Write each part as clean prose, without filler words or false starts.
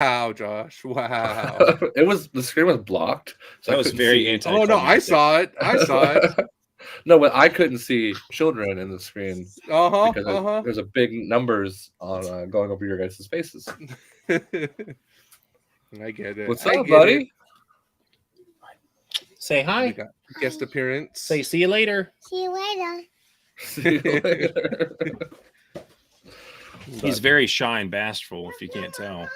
Wow, Josh. Wow. The screen was blocked, so That I was couldn't very see. Oh no, I anticlimactic. saw it. I saw it. No, but I couldn't see children in the screen Uh-huh. because Uh-huh. there's a big numbers on going over your guys' faces. I get it. What's I up, get it. buddy? Say We hi. got guest appearance. Say see you later. See you later. See you later. He's very shy and bashful, if you can't tell.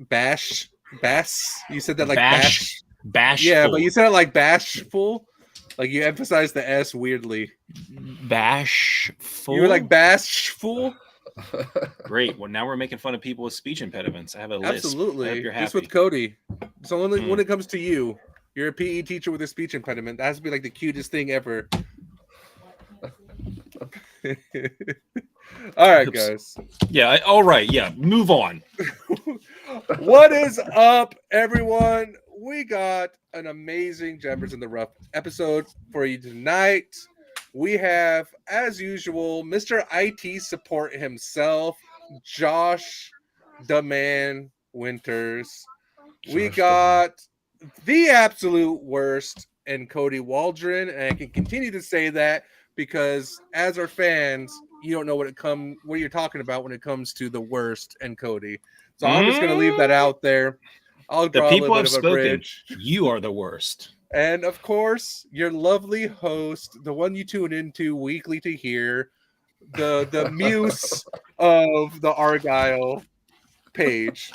Bash. Bass. You said that like Bash. bash. Bashful. Yeah, but you said it like bashful. Like you emphasized the S weirdly. Bashful. You were like bashful. Great. Well, now we're making fun of people with speech impediments. I have a list. I Absolutely. hope you're Just happy. with Cody. So only when it comes to you, you're a PE teacher with a speech impediment. That has to be like the cutest thing ever. All right, guys. Yeah. All right. Yeah. Move on. What is up, everyone? We got an amazing Gemmers in the Rough episode for you tonight. We have, as usual, Mr. IT support himself, Josh the Man Winters. We got the absolute worst and Cody Waldron, and I can continue to say that because as our fans, you don't know what you're talking about when it comes to the worst and Cody. So I'm just going to leave that out there. I'll The draw a people little have bit of a spoken. bridge. You are the worst. And of course, your lovely host, the one you tune into weekly to hear, the muse of the Argyle, Paige.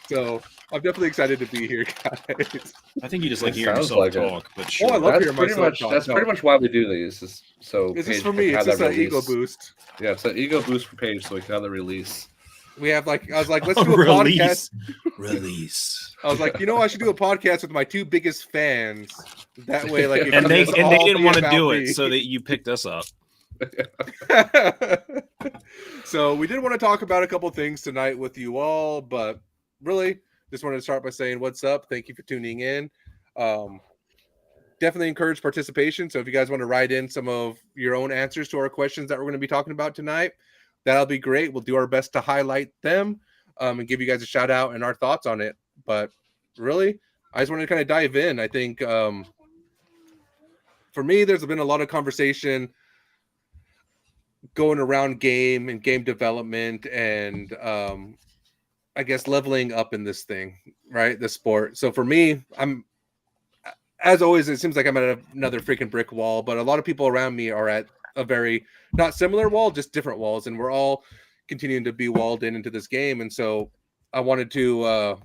So I'm definitely excited to be here, guys. I think you just like It hearing sounds yourself like it. talk. But sure. Oh, I love That's hearing pretty myself much talk. that's No. pretty much why we do these. Is so This is Paige for can me. have It's just that an ego release. boost. Yeah, it's an ego boost for Paige, so we can have the release. We have I was like, let's do a podcast. Release. I was like, I should do a podcast with my two biggest fans. That way, like, And they it's all didn't be want to about do me. it, so that you picked us up. So we did want to talk about a couple things tonight with you all, but really just wanted to start by saying what's up. Thank you for tuning in. Definitely encourage participation. So if you guys want to write in some of your own answers to our questions that we're going to be talking about tonight, that'll be great. We'll do our best to highlight them and give you guys a shout out and our thoughts on it. But really, I just wanted to kind of dive in. I think for me, there's been a lot of conversation going around game and game development and I guess leveling up in this thing, right? The sport. So for me, I'm, as always, it seems like I'm at another freaking brick wall, but a lot of people around me are at a very not similar wall, just different walls, and we're all continuing to be walled into this game. And so I wanted to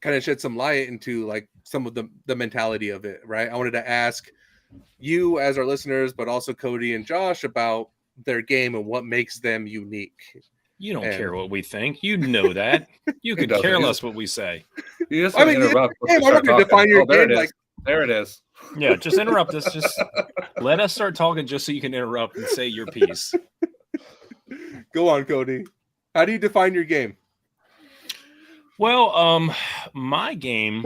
kind of shed some light into like some of the mentality of it, right? I wanted to ask you as our listeners, but also Cody and Josh about their game and what makes them unique. You don't care what we think. You know that. You could care less what we say. You just I mean, interrupt. I'm not going to define your there game it is. like. There it is. Yeah, just interrupt us. Just let us start talking just so you can interrupt and say your piece. Go on, Cody. How do you define your game? Well, my game,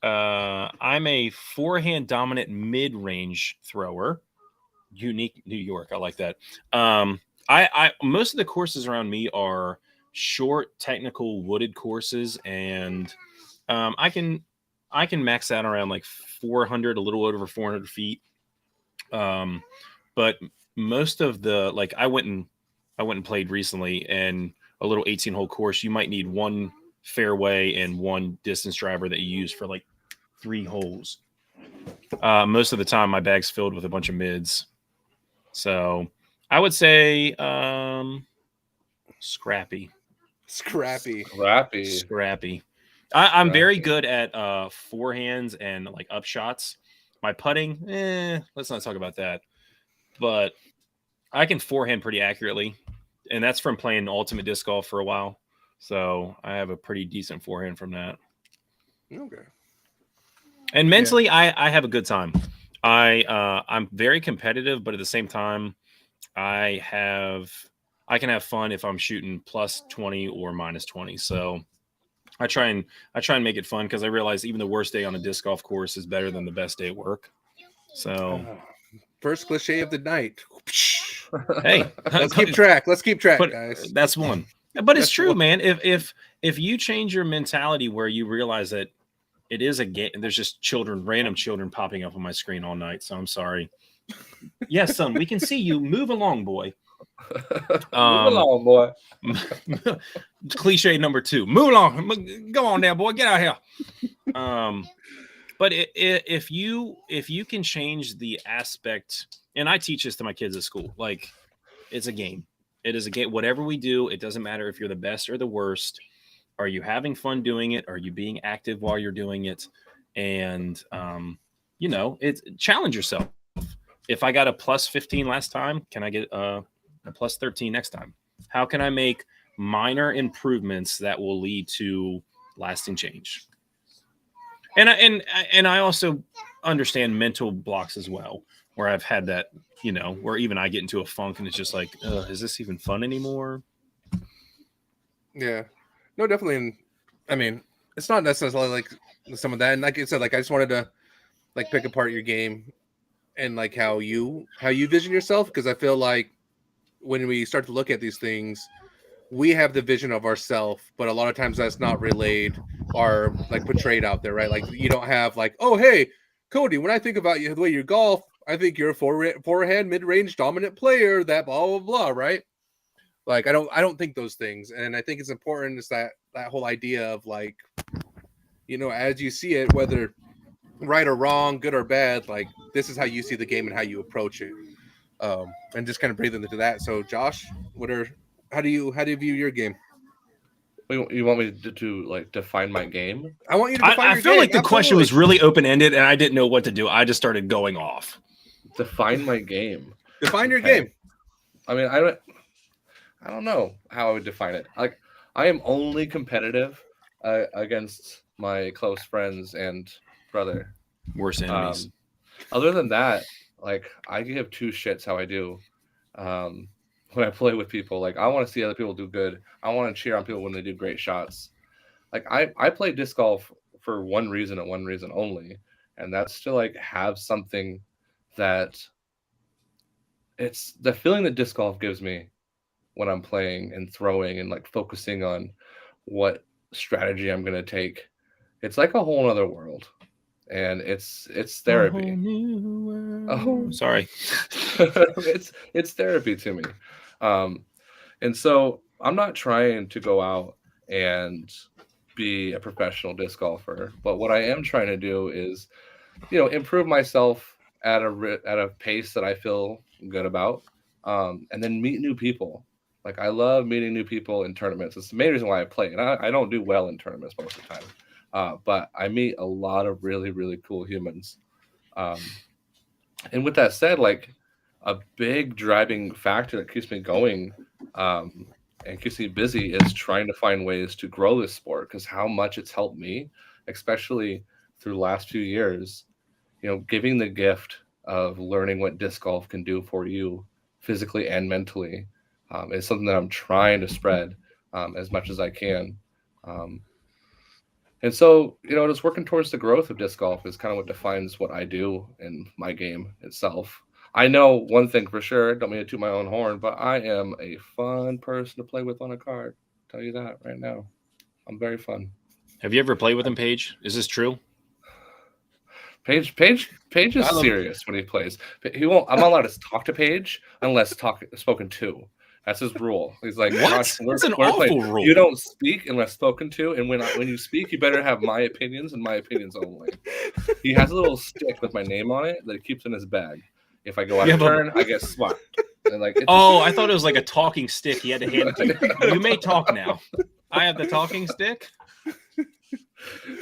I'm a forehand dominant mid-range thrower. Unique New York. I like that. I most of the courses around me are short, technical, wooded courses, and I can max out around like 400, a little over 400 feet. But most of the I went and played recently, and a little 18-hole course, you might need one fairway and one distance driver that you use for like 3 holes. Most of the time, my bag's filled with a bunch of mids. So I would say scrappy. I'm very good at forehands and like up shots. My putting, let's not talk about that. But I can forehand pretty accurately, and that's from playing ultimate disc golf for a while. So I have a pretty decent forehand from that. Okay. And mentally, I have a good time. I'm very competitive, but at the same time, I can have fun if I'm shooting plus 20 or minus 20. So I try and make it fun because I realize even the worst day on a disc golf course is better than the best day at work. So first cliche of the night. Hey, let's keep track. Guys. That's one. But it's true, man. If if you change your mentality where you realize that it is a game, there's just random children popping up on my screen all night. So I'm sorry. Yes, son, we can see you. Move along, boy. Move along, boy. Cliche number 2. Move along. Go on now, boy. Get out here. But if you can change the aspect, and I teach this to my kids at school, like it's a game. It is a game. Whatever we do, it doesn't matter if you're the best or the worst. Are you having fun doing it? Are you being active while you're doing it? And it's challenge yourself. If I got a plus 15 last time, can I get a plus 13 next time? How can I make minor improvements that will lead to lasting change? And I also understand mental blocks as well, where I've had that, where even I get into a funk and it's just like, is this even fun anymore? Yeah, no, definitely. And I mean, it's not necessarily like some of that. And like I said, like I just wanted to like pick apart your game and like how you vision yourself, because I feel like when we start to look at these things, we have the vision of ourself, but a lot of times that's not relayed or like portrayed out there, right? Like you don't have like, oh hey, Cody, when I think about you the way you golf, I think you're a forehand mid-range dominant player, that blah blah blah, right? Like I don't think those things. And I think it's important is that whole idea of like, as you see it, whether right or wrong, good or bad, like this is how you see the game and how you approach it. And just kind of breathe into that. So Josh, how do you view your game? You want me to like define my game? I want you to define I your feel game. like the question was really open-ended and I didn't know what to do. I just started going off. Define my game. Define your game. I mean, I don't know how I would define it. Like, I am only competitive against my close friends and brother. Worst enemies. Other than that, like, I give 2 shits how I do. When I play with people, like I want to see other people do good. I want to cheer on people when they do great shots. Like I play disc golf for one reason and one reason only, and that's to like have something that it's the feeling that disc golf gives me when I'm playing and throwing and like focusing on what strategy I'm gonna take. It's like a whole other world, and it's therapy. Oh, sorry. it's therapy to me. And so I'm not trying to go out and be a professional disc golfer, but what I am trying to do is, improve myself at a pace that I feel good about, and then meet new people. Like I love meeting new people in tournaments. It's the main reason why I play, and I don't do well in tournaments most of the time, but I meet a lot of really, really cool humans. And with that said, like a big driving factor that keeps me going and keeps me busy is trying to find ways to grow this sport, because how much it's helped me, especially through the last few years, giving the gift of learning what disc golf can do for you physically and mentally is something that I'm trying to spread as much as I can. And so, just working towards the growth of disc golf is kind of what defines what I do in my game itself. I know one thing for sure, don't mean to toot my own horn, but I am a fun person to play with on a card. I'll tell you that right now. I'm very fun. Have you ever played with him, Paige? Is this true? Paige is serious when he plays. He won't. I'm not allowed to talk to Paige unless spoken to. That's his rule. He's like, what? That's an awful rule. You don't speak unless spoken to, and when you speak, you better have my opinions and my opinions only. He has a little stick with my name on it that he keeps in his bag. If I go out of turn, I get swapped. And like, I thought it was like a talking stick. He had to hand it to you. You may talk now. I have the talking stick.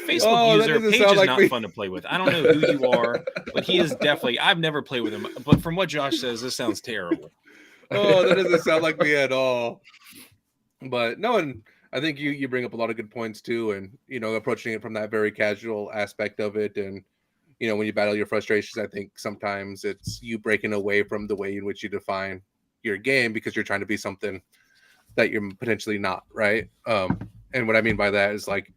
Facebook user Paige is like not fun to play with. I don't know who you are, but he is definitely. I've never played with him, but from what Josh says, this sounds terrible. Oh, that doesn't sound like me at all. But no, and I think you bring up a lot of good points too, and approaching it from that very casual aspect of it, and when you battle your frustrations, I think sometimes it's you breaking away from the way in which you define your game because you're trying to be something that you're potentially not, right? And what I mean by that is like,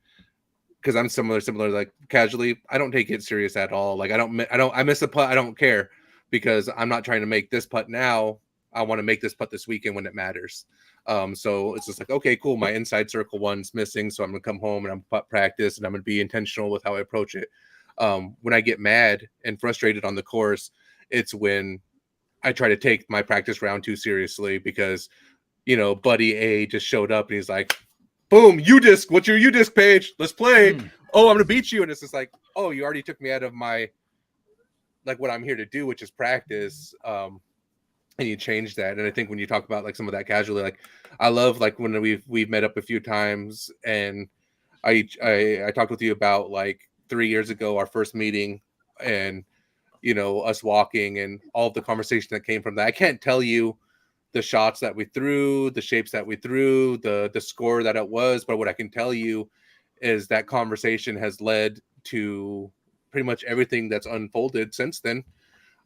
because I'm similar, like casually, I don't take it serious at all. Like I miss a putt, I don't care, because I'm not trying to make this putt now. I want to make this putt this weekend when it matters. So it's just like, okay, cool. My inside circle one's missing. So I'm going to come home and I'm putt practice and I'm going to be intentional with how I approach it. When I get mad and frustrated on the course, it's when I try to take my practice round too seriously because, you know, buddy A just showed up and he's like, boom, U-disc. What's your U-disc, Paige? Let's play. Oh, I'm going to beat you. And it's just like, oh, you already took me out of my, like what I'm here to do, which is practice. And you change that. And I think when you talk about like some of that casually, like I love like when we've met up a few times and I talked with you about like 3 years ago, our first meeting and, you know, us walking and all of the conversation that came from that. I can't tell you the shots that we threw, the shapes that we threw, the score that it was. But what I can tell you is that conversation has led to pretty much everything that's unfolded since then.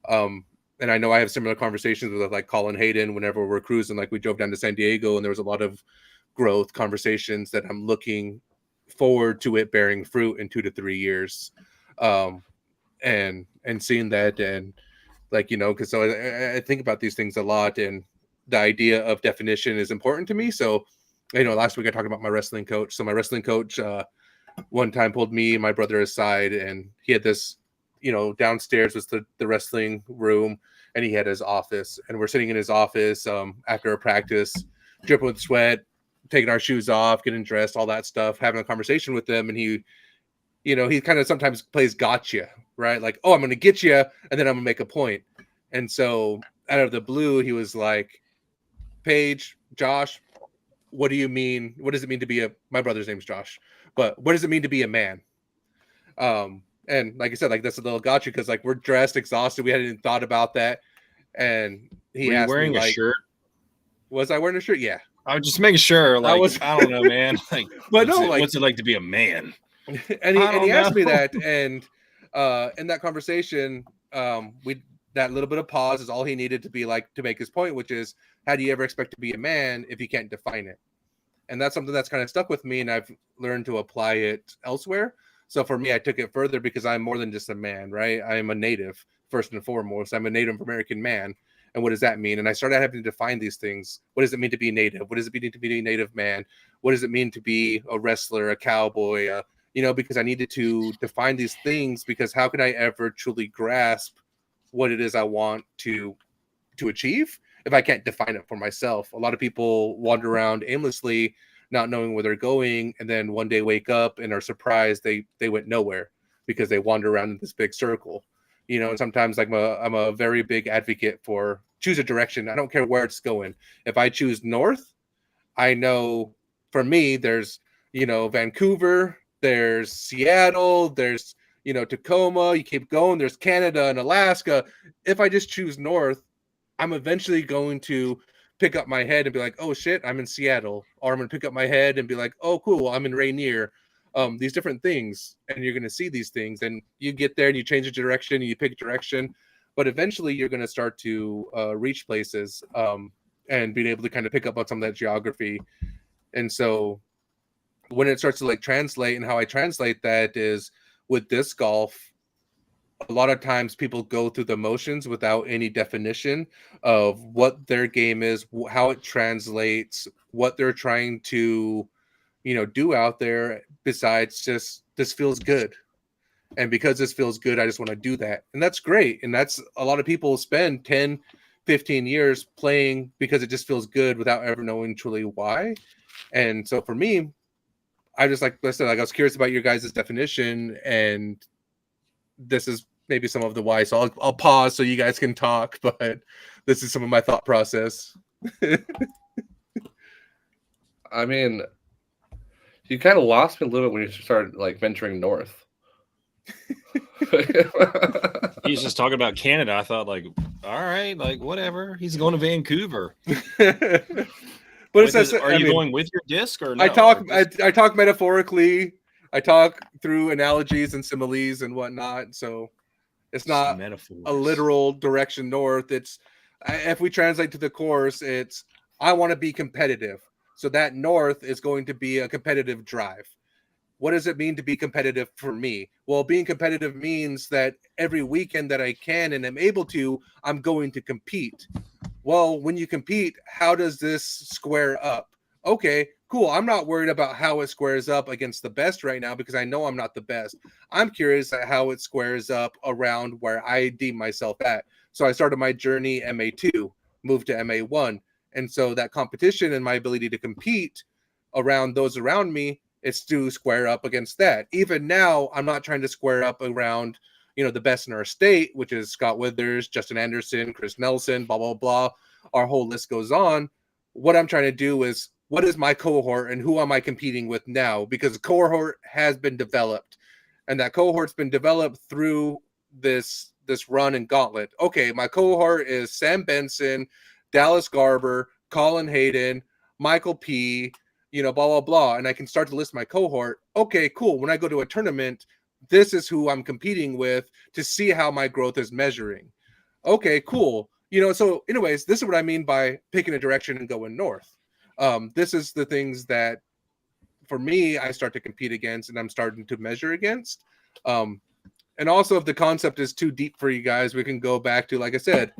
And I know I have similar conversations with like Colin Hayden whenever we're cruising, like we drove down to San Diego and there was a lot of growth conversations that I'm looking forward to it bearing fruit in 2 to 3 years. And seeing that and like, you know, because so I think about these things a lot and the idea of definition is important to me. So, you know, last week I talked about my wrestling coach. So my wrestling coach one time pulled me and my brother aside and he had this, you know, downstairs was the wrestling room and he had his office and we're sitting in his office after a practice, dripping with sweat, taking our shoes off, getting dressed, all that stuff, having a conversation with them. And he, you know, he kind of sometimes plays gotcha, right? Like, oh, I'm going to get you and then I'm going to make a point. And so out of the blue, he was like, Paige, Josh, what do you mean? What does it mean to be my brother's name's Josh, but what does it mean to be a man? And like I said, like that's a little gotcha because like we're dressed, exhausted. We hadn't even thought about that. And he Were you asked wearing me, a like, shirt? was I wearing a shirt? Yeah. I was just making sure. Like, I don't know, man. Like, but no, like, what's it like to be a man? And he asked me that, and in that conversation, we that little bit of pause is all he needed to be like to make his point, which is, how do you ever expect to be a man if you can't define it? And that's something that's kind of stuck with me, and I've learned to apply it elsewhere. So for me, I took it further because I'm more than just a man, right? I'm a native, first and foremost. I'm a Native American man. And what does that mean? And I started having to define these things. What does it mean to be native? What does it mean to be a native man? What does it mean to be a wrestler, a cowboy? You know, because I needed to define these things because how can I ever truly grasp what it is I want to achieve if I can't define it for myself? A lot of people wander around aimlessly, not knowing where they're going, and then one day wake up and are surprised they went nowhere because they wander around in this big circle. You know, and sometimes like I'm a very big advocate for choose a direction. I don't care where it's going. If I choose north, I know for me there's, you know, Vancouver, there's Seattle, there's, you know, Tacoma, you keep going, there's Canada and Alaska. If I just choose north, I'm eventually going to pick up my head and be like, oh shit, I'm in Seattle. Or I'm going to pick up my head and be like, oh cool, I'm in Rainier. These different things, and you're going to see these things, and you get there and you change the direction and you pick direction, but eventually you're going to start to reach places and being able to kind of pick up on some of that geography. And so when it starts to like translate, and how I translate that is with disc golf, a lot of times people go through the motions without any definition of what their game is, how it translates, what they're trying to, you know, do out there besides just this feels good. And because this feels good, I just want to do that. And that's great. And that's a lot of people spend 10, 15 years playing because it just feels good without ever knowing truly why. And so for me, I just like I said, like I was curious about your guys' definition, and this is maybe some of the why. So I'll pause so you guys can talk, but this is some of my thought process. I mean, you kind of lost me a little bit when you started like venturing north. He's just talking about Canada. I thought, like, all right, like whatever. He's going to Vancouver. But it says, are you going with your disc or no? I talk metaphorically. I talk through analogies and similes and whatnot. So it's not a literal direction north. It's if we translate to the course, it's I want to be competitive. So that north is going to be a competitive drive. What does it mean to be competitive for me? Well, being competitive means that every weekend that I can and am able to, I'm going to compete. well, when you compete, how does this square up? Okay, cool. I'm not worried about how it squares up against the best right now because I know I'm not the best. I'm curious at how it squares up around where I deem myself at. So I started my journey MA2, moved to MA1. And so that competition and my ability to compete around those around me is to square up against that. Even now, I'm not trying to square up around, the best in our state, which is Scott Withers, Justin Anderson, Chris Nelson, blah, blah, blah. Our whole list goes on. What I'm trying to do is, what is my cohort and who am I competing with now? Because the cohort has been developed, and that cohort's been developed through this run and gauntlet. Okay, my cohort is Sam Benson, Dallas Garber, Colin Hayden, Michael P, blah, blah, blah. And I can start to list my cohort. Okay, cool. When I go to a tournament, this is who I'm competing with to see how my growth is measuring. Okay, cool. So anyways, this is what I mean by picking a direction and going north. This is the things that for me, I start to compete against and I'm starting to measure against. And also if the concept is too deep for you guys, we can go back to, like I said,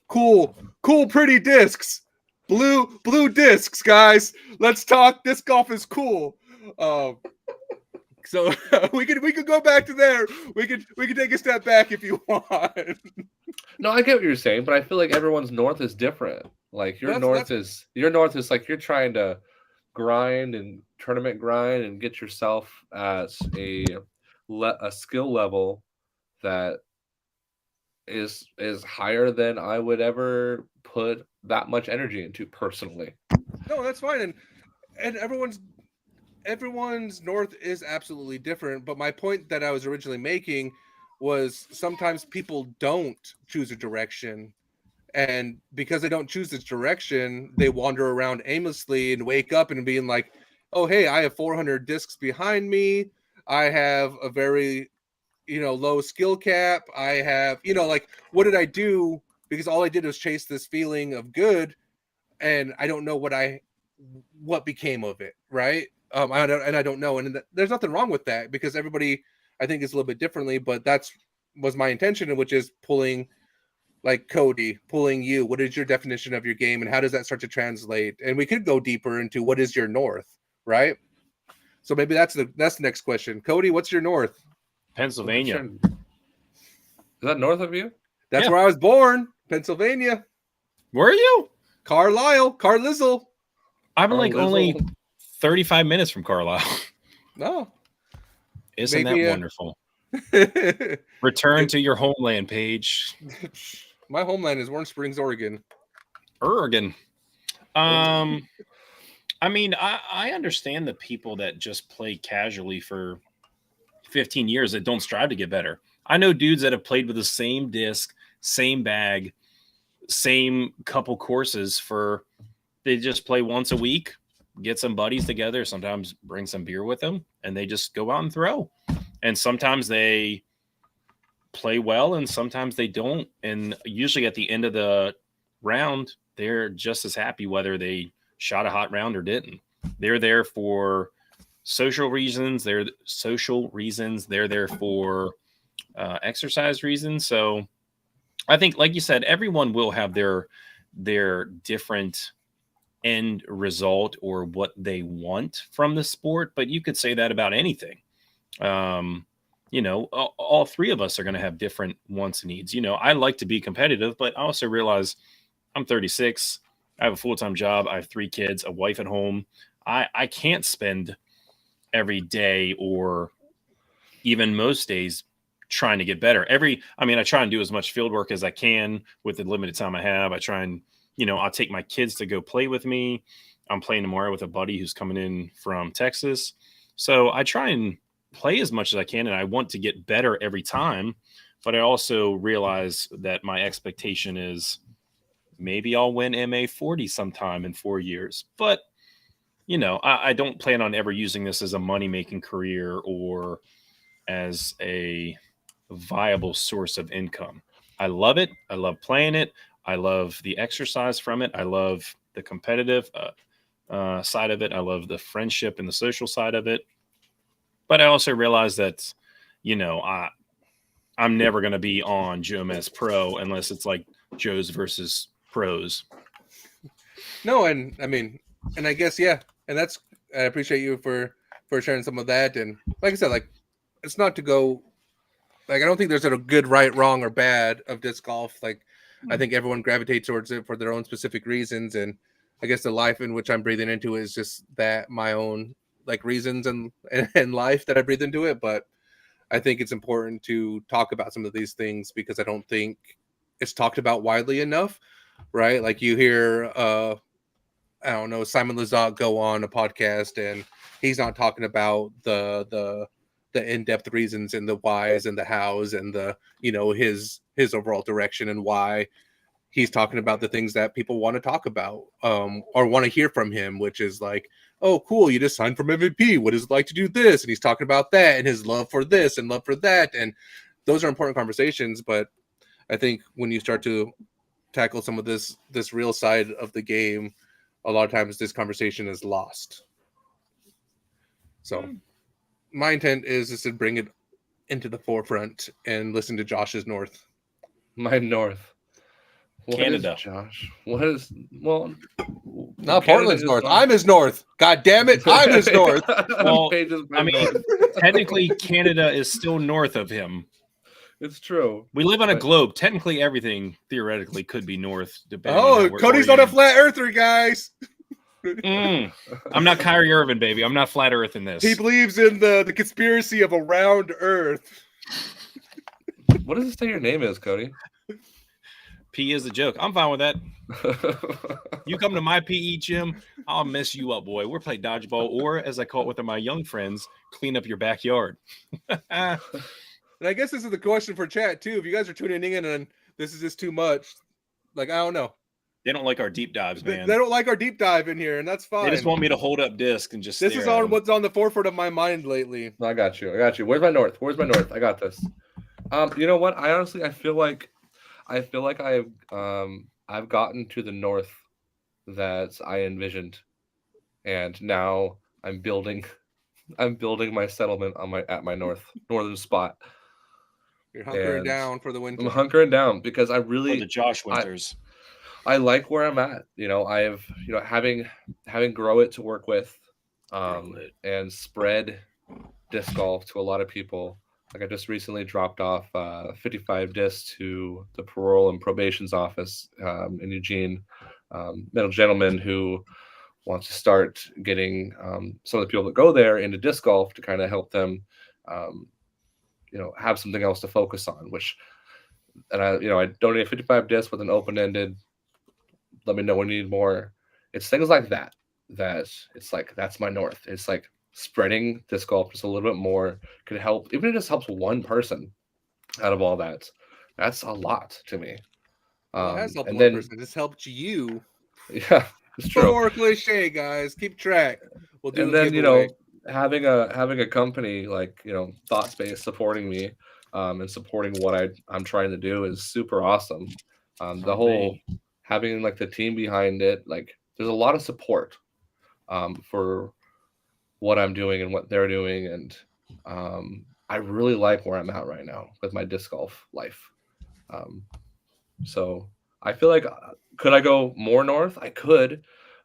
cool, pretty discs, blue discs, guys. Let's talk. Disc golf is cool. So we could go back to there. We could take a step back if you want. No, I get what you're saying, but I feel like everyone's north is different. Like your north is like you're trying to grind and tournament grind and get yourself at a skill level that is higher than I would ever put that much energy into personally. No, that's fine, and everyone's north is absolutely different. But my point that I was originally making was sometimes people don't choose a direction, and because they don't choose this direction, they wander around aimlessly and wake up and being like, oh, hey, I have 400 discs behind me. I have a very, low skill cap. I have, like, what did I do? Because all I did was chase this feeling of good, and I don't know what became of it, right? I don't know, and there's nothing wrong with that because everybody, I think, is a little bit differently. But was my intention, which is pulling, like Cody, pulling you. What is your definition of your game, and how does that start to translate? And we could go deeper into what is your north, right? So maybe that's the next question. Cody, what's your north? Pennsylvania. Is that north of you? That's where I was born, Pennsylvania. Where are you? Carlisle. I'm like only 35 minutes from Carlisle. No. Isn't that wonderful? Return to your homeland, Paige. My homeland is Warm Springs, Oregon. I mean, I understand the people that just play casually for 15 years that don't strive to get better. I know dudes that have played with the same disc, same bag, same couple courses they just play once a week, get some buddies together, sometimes bring some beer with them, and they just go out and throw. And sometimes they play well and sometimes they don't. And usually at the end of the round, they're just as happy whether they shot a hot round or didn't. They're there for social reasons. They're there for exercise reasons. So I think, like you said, everyone will have their different end result or what they want from the sport, but you could say that about anything. All three of us are going to have different wants and needs. I like to be competitive, but I also realize I'm 36. I have a full-time job. I have 3 kids, a wife at home. I can't spend every day or even most days trying to get better. I try and do as much field work as I can with the limited time I have. I try and, I'll take my kids to go play with me. I'm playing tomorrow with a buddy who's coming in from Texas. So I try and play as much as I can, and I want to get better every time. But I also realize that my expectation is maybe I'll win MA 40 sometime in 4 years. But, I don't plan on ever using this as a money-making career or as a viable source of income. I love it. I love playing it. I love the exercise from it. I love the competitive side of it. I love the friendship and the social side of it. But I also realize that, I'm never going to be on Joe Mez Pro unless it's like Joe's versus pros. No, and I mean, and I guess yeah, and that's I appreciate you for sharing some of that. And like I said, like it's not to go like I don't think there's a good right, wrong, or bad of disc golf. Like I think everyone gravitates towards it for their own specific reasons, and I guess the life in which I'm breathing into is just that my own like reasons and life that I breathe into it. But I think it's important to talk about some of these things because I don't think it's talked about widely enough, right? Like you hear I don't know, Simon Lizotte go on a podcast and he's not talking about the in-depth reasons and the whys and the hows and the his overall direction and why. He's talking about the things that people want to talk about or want to hear from him, which is like, oh cool, you just signed from MVP, what is it like to do this? And he's talking about that and his love for this and love for that, and those are important conversations. But I think when you start to tackle some of this real side of the game, a lot of times this conversation is lost. So my intent is to bring it into the forefront and listen to Josh's North. My North. What Canada. is Josh? What is Not Canada Portland's is North. fine. I'm his North. God damn it, I'm his North. Well, Paige is my I mean, North. technically, Canada is still north of him. It's true. We live on a But- globe. Technically, everything theoretically could be north. Depending Oh, on where Cody's not a Oregon- flat earther, guys. I'm not Kyrie Irving, baby. I'm not flat Earth in this. He believes in the conspiracy of a round Earth. What does it say your name is, Cody? P is the joke. I'm fine with that. You come to my PE gym, I'll mess you up, boy. We'll play dodgeball, or as I call it with my young friends, clean up your backyard. And I guess this is the question for chat too. If you guys are tuning in and this is just too much, like I don't know. They don't like our deep dives, They man. don't like our deep dive in here, and that's fine. They just want me to hold up disc and just. This stare is at on them. what's on the forefront of my mind lately. I got you. Where's my North? I got this. You know what? I feel like I've gotten to the North that I envisioned, and now I'm building my settlement at my northern spot. You're hunkering And down for the winter. I'm hunkering down because I For really the Josh Winters. I like where I'm at. I've having Grow It to work with, Grow It. and spread disc golf to a lot of people. Like I just recently dropped off 55 discs to the parole and probation's office in Eugene. Met a gentleman who wants to start getting some of the people that go there into disc golf to kind of help them, have something else to focus on. I donated 55 discs with an open-ended. Let me know when you need more. It's things like that. It's like that's my North. It's like spreading disc golf just a little bit more could help. Even if it just helps one person out of all that, that's a lot to me. Well, it has helped and one then person. It's helped you. yeah, it's true. More cliche, guys. Keep track. We'll do And a then giveaway. having a company like Thought Space supporting me and supporting what I'm trying to do is super awesome. The whole having like the team behind it, like there's a lot of support for what I'm doing and what they're doing, and I really like where I'm at right now with my disc golf life. So I feel like could I go more north? I could,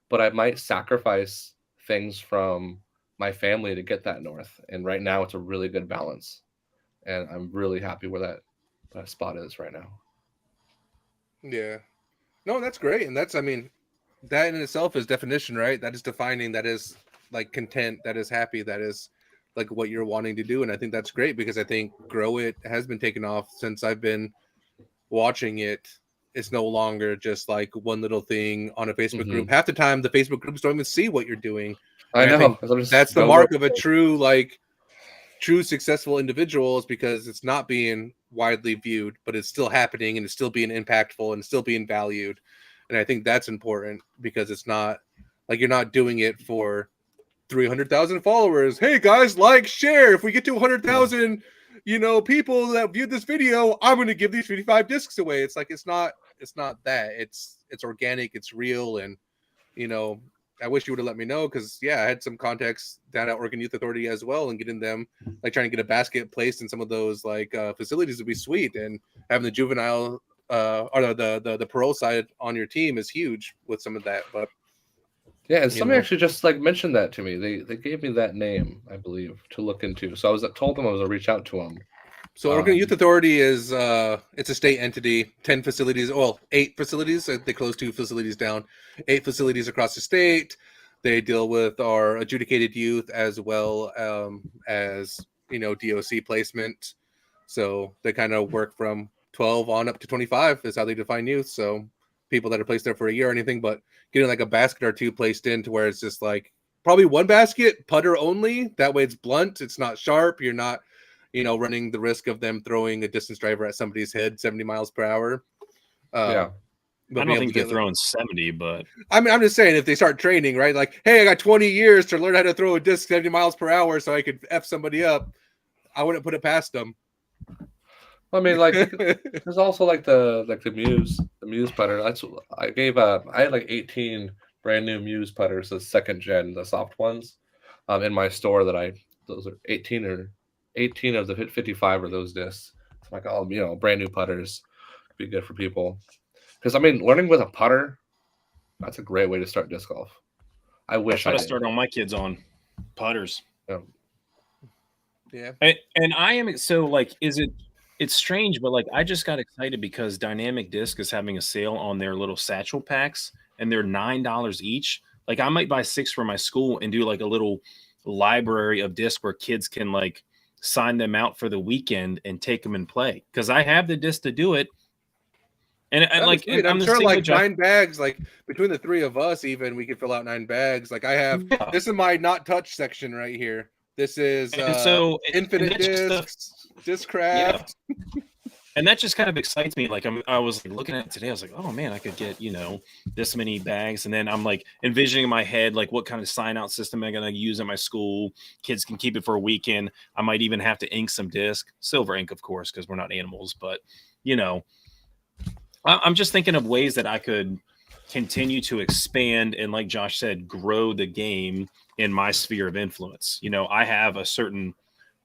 but I might sacrifice things from my family to get that north. And right now it's a really good balance, and I'm really happy where that spot is right now. Yeah. No, that's great. And that's, I mean, that in itself is definition, right? That is defining, that is like content, that is happy, that is like what you're wanting to do. And I think that's great because I think Grow It has been taken off since I've been watching it. It's no longer just like one little thing on a Facebook group. Half the time, the Facebook groups don't even see what you're doing. I And know. think that's the mark of a true successful individual, is because it's not being widely viewed, but it's still happening and it's still being impactful and it's still being valued. And I think that's important because it's not like you're not doing it for 300,000 followers. Hey guys, like, share. If we get to 100,000, people that viewed this video, I'm going to give these 55 discs away. It's like it's not that. It's organic, it's real, and I wish you would have let me know because I had some contacts down at Oregon Youth Authority as well, and getting them like trying to get a basket placed in some of those like facilities would be sweet, and having the juvenile or the pro side on your team is huge with some of that. But yeah, and somebody actually just like mentioned that to me. They gave me that name, I believe, to look into. So I told them I was gonna reach out to them. So Oregon Youth Authority is it's a state entity, 10 facilities, well, 8 facilities. They closed 2 facilities down, 8 facilities across the state. They deal with our adjudicated youth as well as DOC placement. So they kind of work from 12 on up to 25 is how they define youth. So people that are placed there for a year or anything, but getting like a basket or 2 placed in to where it's just like probably 1 basket, putter only. That way it's blunt, it's not sharp. You're not running the risk of them throwing a distance driver at somebody's head 70 miles per hour. Yeah. I don't think they're throwing 70, but I mean, I'm just saying if they start training, right? Like, hey, I got 20 years to learn how to throw a disc 70 miles per hour so I could F somebody up. I wouldn't put it past them. I mean, like, there's also like the Muse putter. I had like 18 brand new Muse putters, the 2nd gen, the soft ones, in my store those are 18 of the 55 are those discs. It's like all brand new putters be good for people. Because I mean, learning with a putter, that's a great way to start disc golf. I wish I started on my kids on putters. Yeah. And I am so like, it's strange, but like I just got excited because Dynamic Disc is having a sale on their little satchel packs, and they're $9 each. Like I might buy 6 for my school and do like a little library of discs where kids can like sign them out for the weekend and take them and play. Because I have the disc to do it. And like, and I'm sure like 9 bags, like between the 3 of us, even we could fill out 9 bags. Like I have, this is my not touch section right here. This is Infinite Discs, Discraft. Yeah. And that just kind of excites me. Like I was like looking at it today. I was like, oh man, I could get, this many bags. And then I'm like envisioning in my head, like what kind of sign out system am I going to use at my school? Kids can keep it for a weekend. I might even have to ink some disc, silver ink, of course, because we're not animals. But, I'm just thinking of ways that I could continue to expand and, like Josh said, grow the game in my sphere of influence. I have a certain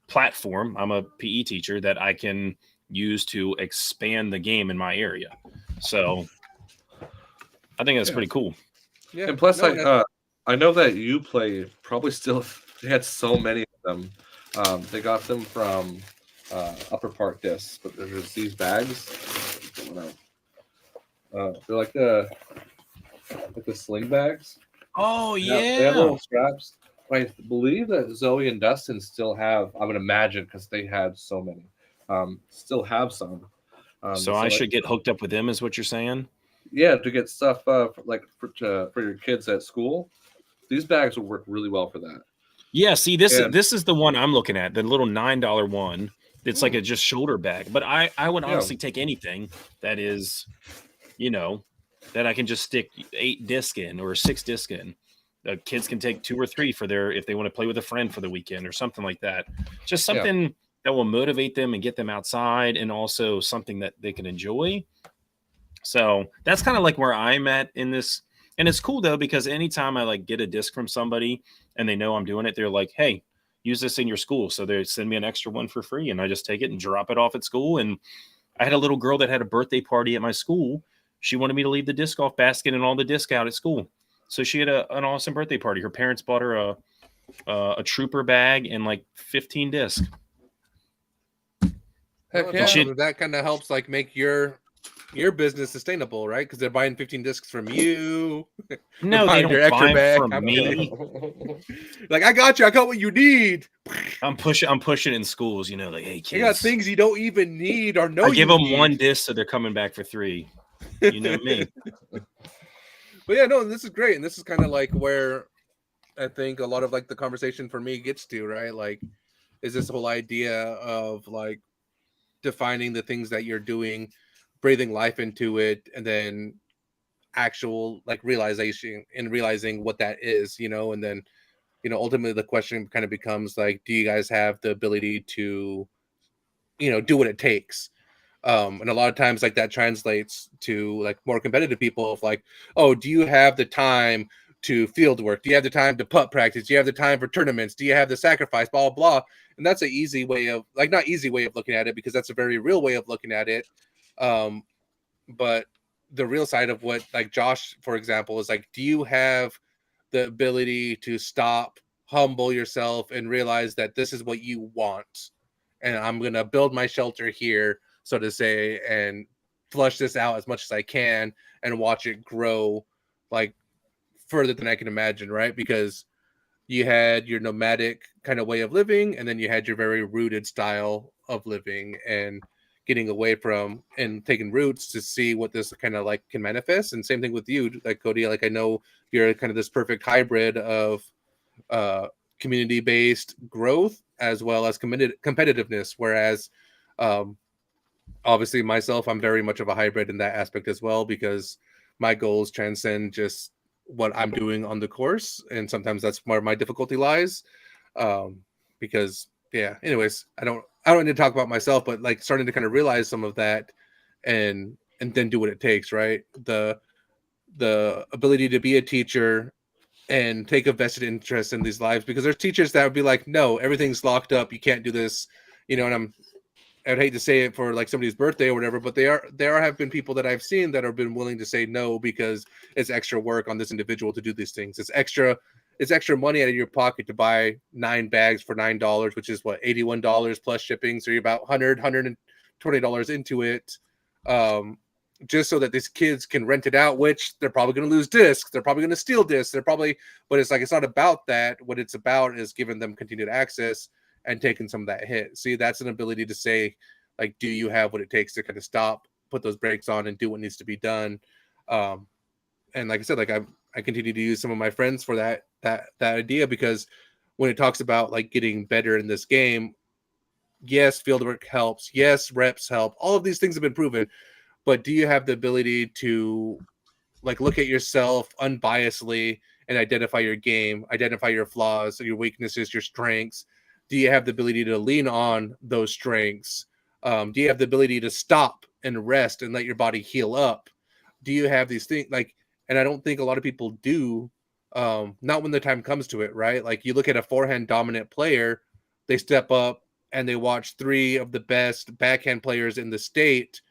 platform. I'm a PE teacher that I can use to expand the game in my area. So I think that's pretty cool. Yeah. And plus, I know that you play probably still. They had so many of them. They got them from Upper Park Discs, but there's these bags. They're like the sling bags. Oh yeah, they have little straps. I believe that Zoe and Dustin still have. I would imagine because they had so many. Still have some. So I should get hooked up with them, is what you're saying? Yeah, to get stuff for your kids at school. These bags will work really well for that. Yeah, see, this is the one I'm looking at, the little $9 one. It's like a just shoulder bag. But I would honestly take anything that is, that I can just stick 8 disc in or 6 disc in. Kids can take 2 or 3 if they want to play with a friend for the weekend or something like that. Just something that will motivate them and get them outside, and also something that they can enjoy. So that's kind of like where I'm at in this. And it's cool though, because anytime I like get a disc from somebody and they know I'm doing it, they're like, hey, use this in your school. So they send me an extra one for free, and I just take it and drop it off at school. And I had a little girl that had a birthday party at my school. She wanted me to leave the disc golf basket and all the disc out at school. So she had an awesome birthday party. Her parents bought her a trooper bag and like 15 discs. Heck yeah. That kind of helps like make your business sustainable, right? Because they're buying 15 discs from you. No, they don't buy them from me. Like, I got you. I got what you need. I'm pushing in schools, like, hey, kids. You got things you don't even need or know. I give them 1 disc, so they're coming back for 3. You know me. But yeah, no, this is great. And this is kind of like where I think a lot of like the conversation for me gets to, right? Like, is this whole idea of like defining the things that you're doing, breathing life into it, and then actual like realizing what that is, and then ultimately the question kind of becomes like, do you guys have the ability to do what it takes? And a lot of times like that translates to like more competitive people of like, oh, do you have the time to field work? Do you have the time to putt practice? Do you have the time for tournaments? Do you have the sacrifice? Blah, blah, blah. And that's an easy way of like, not easy way of looking at it, because that's a very real way of looking at it. but the real side of what, like Josh, for example, is like, do you have the ability to stop, humble yourself, and realize that this is what you want, and I'm gonna build my shelter here, so to say, and flush this out as much as I can, and watch it grow like further than I can imagine, right? Because you had your nomadic kind of way of living, and then you had your very rooted style of living, and getting away from and taking roots to see what this kind of like can manifest. And same thing with you, like Cody, like I know you're kind of this perfect hybrid of uh community based growth as well as competitiveness, whereas um obviously myself, I'm very much of a hybrid in that aspect as well, because my goals transcend just what I'm doing on the course, and sometimes that's where my difficulty lies. Um, because yeah, anyways, I don't need to talk about myself, but like starting to kind of realize some of that, and then do what it takes, right? The ability to be a teacher and take a vested interest in these lives, because there's teachers that would be like, no, everything's locked up, you can't do this, and I'd hate to say it for like somebody's birthday or whatever, but there have been people that I've seen that have been willing to say no because it's extra work on this individual to do these things. It's extra money out of your pocket to buy 9 bags for $9, which is what, $81 plus shipping. So you're about $120 into it, just so that these kids can rent it out. Which they're probably going to lose discs. They're probably going to steal discs. But it's like it's not about that. What it's about is giving them continued access and taking some of that hit. See, that's an ability to say, like, do you have what it takes to kind of stop, put those brakes on, and do what needs to be done? And like I said, like I continue to use some of my friends for that idea, because when it talks about like getting better in this game, yes, field work helps, yes, reps help. All of these things have been proven, but do you have the ability to like look at yourself unbiasedly and identify your game, identify your flaws, your weaknesses, your strengths? Do you have the ability to lean on those strengths? Do you have the ability to stop and rest and let your body heal up? Do you have these things like? And I don't think a lot of people do. Not when the time comes to it, right? Like you look at a forehand dominant player, they step up and they watch three of the best backhand players in the state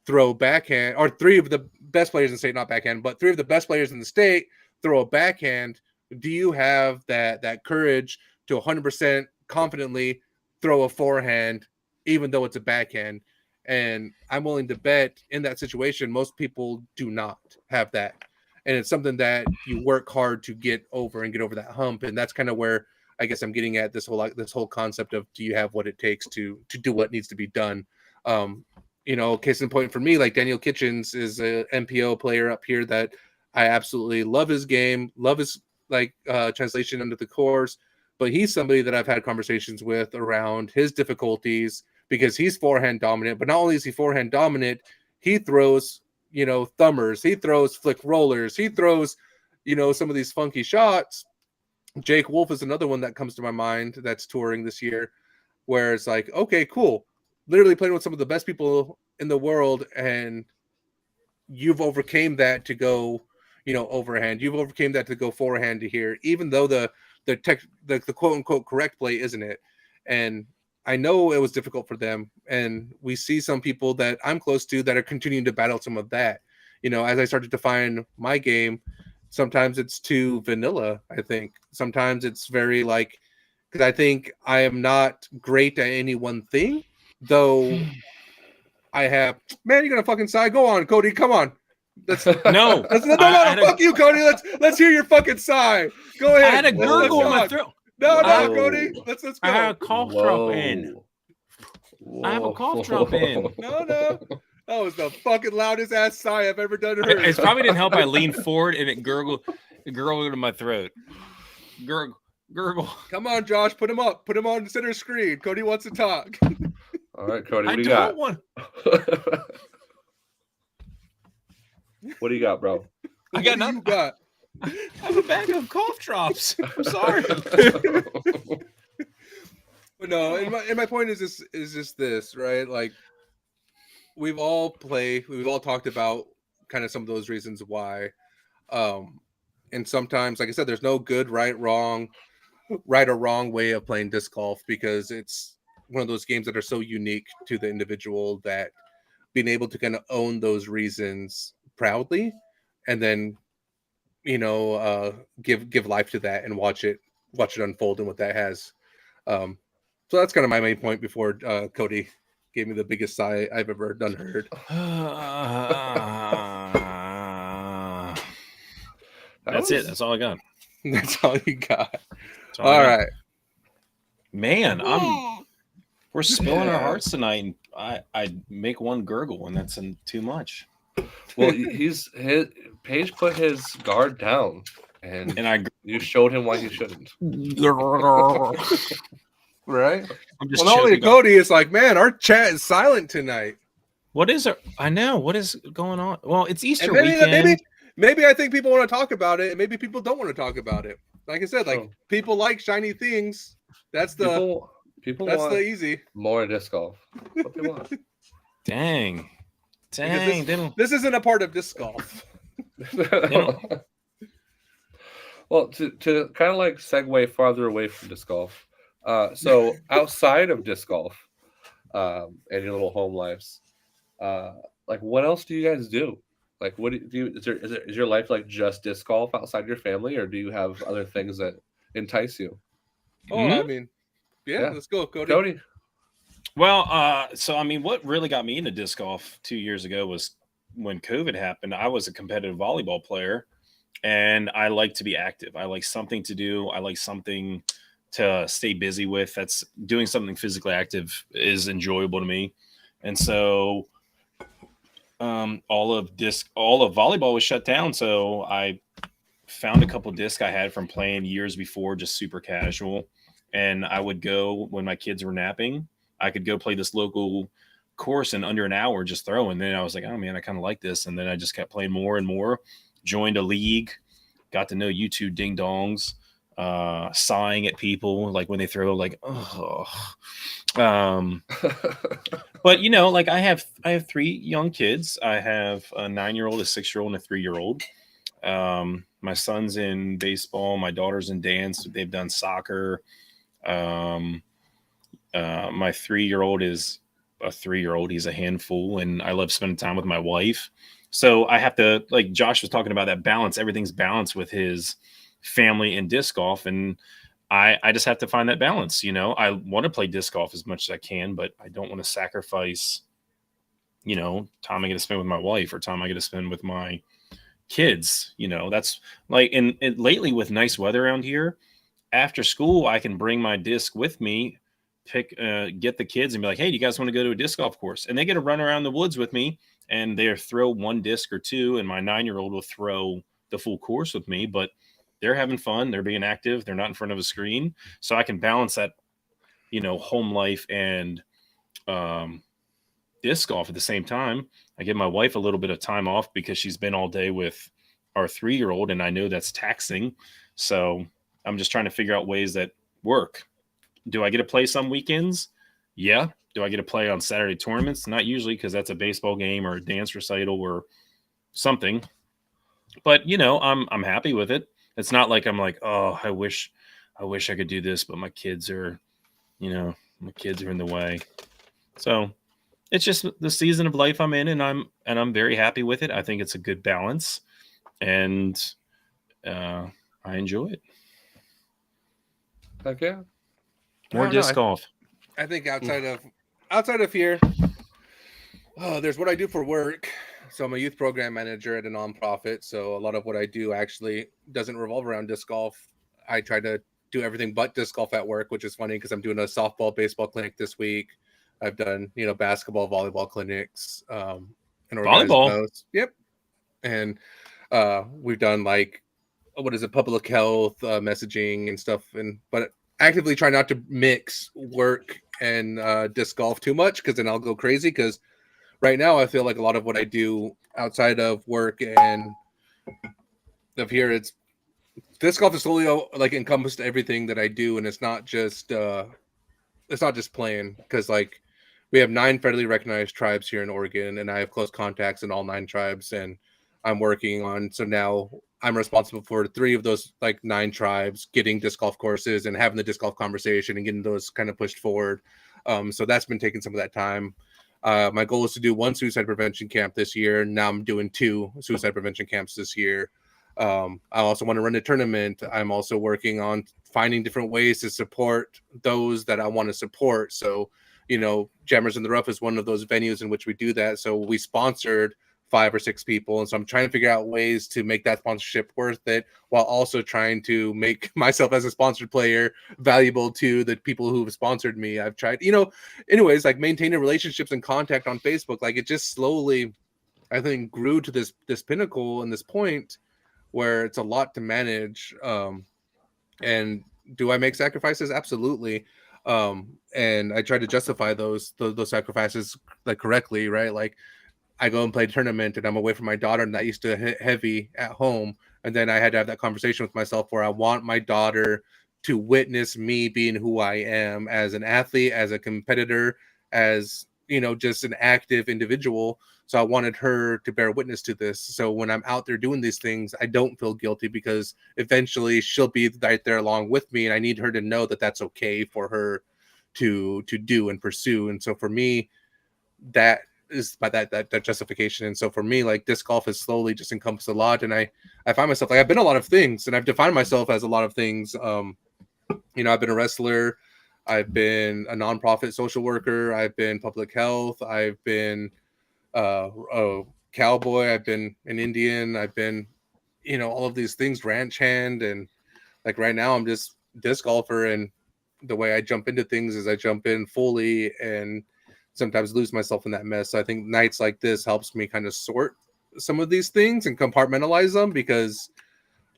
throw backhand, or three of the best players in the state, not backhand, but three of the best players in the state throw a backhand. Do you have that courage to 100% confidently throw a forehand, even though it's a backhand? And I'm willing to bet in that situation, most people do not have that. And it's something that you work hard to get over and get over that hump. And that's kind of where I guess I'm getting at this whole concept of, do you have what it takes to do what needs to be done? Case in point for me, like Daniel Kitchens is a MPO player up here that I absolutely love his game, love his translation under the course, but he's somebody that I've had conversations with around his difficulties, because he's forehand dominant, but not only is he forehand dominant, he throws, thumbers, he throws flick rollers, he throws, some of these funky shots. Jake Wolf is another one that comes to my mind that's touring this year, where it's like, okay, cool, literally playing with some of the best people in the world, and you've overcame that to go, overhand. You've overcame that to go forehand to here, even though the quote unquote correct play isn't it. And I know it was difficult for them, and we see some people that I'm close to that are continuing to battle some of that. As I started to find my game, sometimes it's too vanilla. I think sometimes it's very like, because I think I am not great at any one thing, though. I have, man, you're gonna fucking sigh. Go on, Cody. Come on. No. Fuck you, Cody. Let's hear your fucking sigh. Go ahead. I had a gurgle in my throat. No, Cody. Let's go. I had a cough drop in. I have a cough drop in. No. That was the fucking loudest ass sigh I've ever done. It probably didn't help. I leaned forward and it gurgled in my throat. Gurgle. Come on, Josh. Put him up. Put him on the center screen. Cody wants to talk. All right, Cody, what do you got? What do you got, bro? I got nothing. I have a bag of cough drops. I'm sorry. But no, and my point is just this, right? Like we've all talked about kind of some of those reasons why. And sometimes, like I said, there's no good, right or wrong way of playing disc golf, because it's one of those games that are so unique to the individual that being able to kind of own those reasons proudly, and then give life to that and watch it unfold and what that has. So that's kind of my main point before Cody gave me the biggest sigh I've ever done heard. That's it. That's all I got. That's all you got. That's all I All got. right. Man, we're spilling our hearts tonight, and I make one gurgle, and that's too much. Well, Paige put his guard down, and you showed him why he shouldn't. Right? I'm just well, not only Cody, it's like, man, our chat is silent tonight. What is it? I know. What is going on? Well, it's Easter maybe, weekend. Maybe I think people want to talk about it, and maybe people don't want to talk about it. Like I said, people like shiny things. That's the people that's want the easy. More disc golf. What they want. Dang. This isn't a part of disc golf. Well, to kind of like segue farther away from disc golf. So outside of disc golf, and your little home lives, like what else do you guys do? Like, what do you? Is your life like just disc golf outside your family, or do you have other things that entice you? Oh, I mean, yeah, let's go, Cody. Well, so I mean, what really got me into disc golf 2 years ago was when COVID happened. I was a competitive volleyball player, and I like to be active. I like something to do. I like something to stay busy with. That's doing something physically active is enjoyable to me, and so all of volleyball was shut down. So I found a couple discs I had from playing years before, just super casual, and I would go when my kids were napping. I could go play this local course in under an hour, just throw. And then I was like, oh man, I kind of like this. And then I just kept playing more and more, joined a league, got to know you two ding dongs, sighing at people like when they throw, like, oh. But like I have 3 young kids. I have a 9-year-old, a 6-year-old, and a 3-year-old. My son's in baseball. My daughter's in dance. They've done soccer. My 3-year-old is a 3-year-old. He's a handful, and I love spending time with my wife. So I have to, like Josh was talking about, that balance. Everything's balanced with his family and disc golf, and I just have to find that balance. I want to play disc golf as much as I can, but I don't want to sacrifice, time I get to spend with my wife or time I get to spend with my kids. That's like, and lately with nice weather around here, after school, I can bring my disc with me, get the kids and be like, hey, do you guys want to go to a disc golf course? And they get to run around the woods with me, and they throw 1 disc or 2, and my 9-year-old will throw the full course with me, but they're having fun. They're being active. They're not in front of a screen. So I can balance that, home life and disc golf at the same time. I give my wife a little bit of time off because she's been all day with our 3-year-old, and I know that's taxing. So I'm just trying to figure out ways that work. Do I get to play some weekends? Yeah. Do I get to play on Saturday tournaments? Not usually, because that's a baseball game or a dance recital or something. But I'm happy with it. It's not like I'm like, oh, I wish I could do this, but my kids are in the way. So it's just the season of life I'm in, and I'm very happy with it. I think it's a good balance, and I enjoy it. Heck yeah. More disc golf. I think outside of here, there's what I do for work. So I'm a youth program manager at a nonprofit. So a lot of what I do actually doesn't revolve around disc golf. I try to do everything but disc golf at work, which is funny because I'm doing a softball, baseball clinic this week. I've done, basketball, volleyball clinics, and volleyball. Yep. And we've done public health, messaging and stuff. But actively try not to mix work and disc golf too much, because then I'll go crazy. Because right now I feel like a lot of what I do outside of work and of here, it's disc golf is slowly like encompassed everything that I do, and it's not just playing, because like we have 9 federally recognized tribes here in Oregon, and I have close contacts in all 9 tribes, and I'm working on, so now I'm responsible for 3 of those 9 tribes getting disc golf courses and having the disc golf conversation and getting those kind of pushed forward. So that's been taking some of that time. My goal is to do 1 suicide prevention camp this year. Now I'm doing 2 suicide prevention camps this year. I also want to run a tournament. I'm also working on finding different ways to support those that I want to support. So, Jammers in the Rough is one of those venues in which we do that. So we sponsored 5 or 6 people. And so I'm trying to figure out ways to make that sponsorship worth it while also trying to make myself as a sponsored player valuable to the people who've sponsored me. I've tried, anyways, like maintaining relationships and contact on Facebook. Like it just slowly, I think, grew to this pinnacle and this point where it's a lot to manage. And do I make sacrifices? Absolutely. And I try to justify those sacrifices like correctly, right? Like I go and play a tournament and I'm away from my daughter, and that used to hit heavy at home. And then I had to have that conversation with myself where I want my daughter to witness me being who I am as an athlete, as a competitor, as, just an active individual. So I wanted her to bear witness to this. So when I'm out there doing these things, I don't feel guilty because eventually she'll be right there along with me. And I need her to know that that's okay for her to do and pursue. And so for me, that is by that justification. And so for me, like disc golf has slowly just encompassed a lot. And I find myself like I've been a lot of things, and I've defined myself as a lot of things. I've been a wrestler, I've been a nonprofit social worker, I've been public health, I've been a cowboy, I've been an Indian, I've been, all of these things, ranch hand, and like right now I'm just disc golfer. And the way I jump into things is I jump in fully and sometimes lose myself in that mess. So I think nights like this helps me kind of sort some of these things and compartmentalize them, because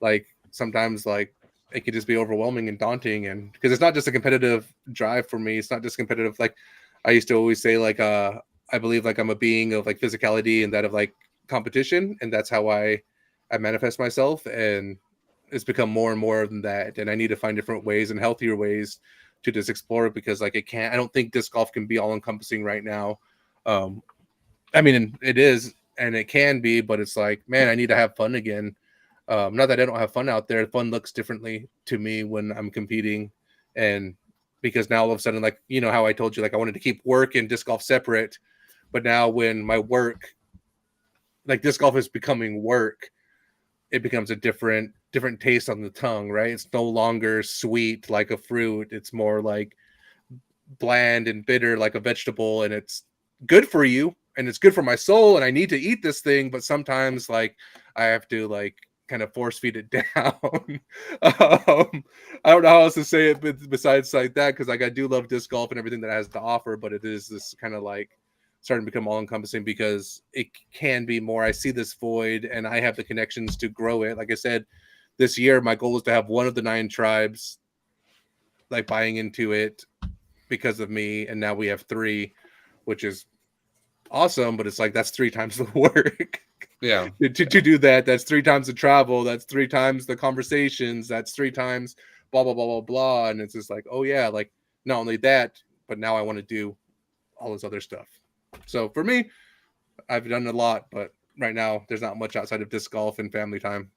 like sometimes like it could just be overwhelming and daunting. And because it's not just a competitive drive for me, it's not just competitive. Like I used to always say, like I believe like I'm a being of like physicality and that of like competition, and that's how I manifest myself. And it's become more and more than that, and I need to find different ways and healthier ways to just explore it, because like I don't think disc golf can be all encompassing right now. I mean, it is, and it can be, but it's like, man, I need to have fun again. Not that I don't have fun out there. Fun looks differently to me when I'm competing. And because now all of a sudden, like, how I told you, like I wanted to keep work and disc golf separate, but now when my work, like disc golf is becoming work, it becomes a different taste on the tongue, right? It's no longer sweet like a fruit. It's more like bland and bitter like a vegetable, and it's good for you and it's good for my soul, and I need to eat this thing, but sometimes like I have to like kind of force feed it down. I don't know how else to say it besides like that, because like I do love disc golf and everything that it has to offer, but it is this kind of like starting to become all encompassing, because it can be more. I see this void and I have the connections to grow it. Like I said, this year my goal is to have one of the 9 tribes like buying into it because of me, and now we have 3, which is awesome, but it's like that's 3 times the work. Yeah. to do that, that's 3 times the travel, that's 3 times the conversations, that's 3 times blah blah blah blah blah. And it's just like, oh yeah, like not only that, but now I want to do all this other stuff. So for me, I've done a lot, but right now there's not much outside of disc golf and family time.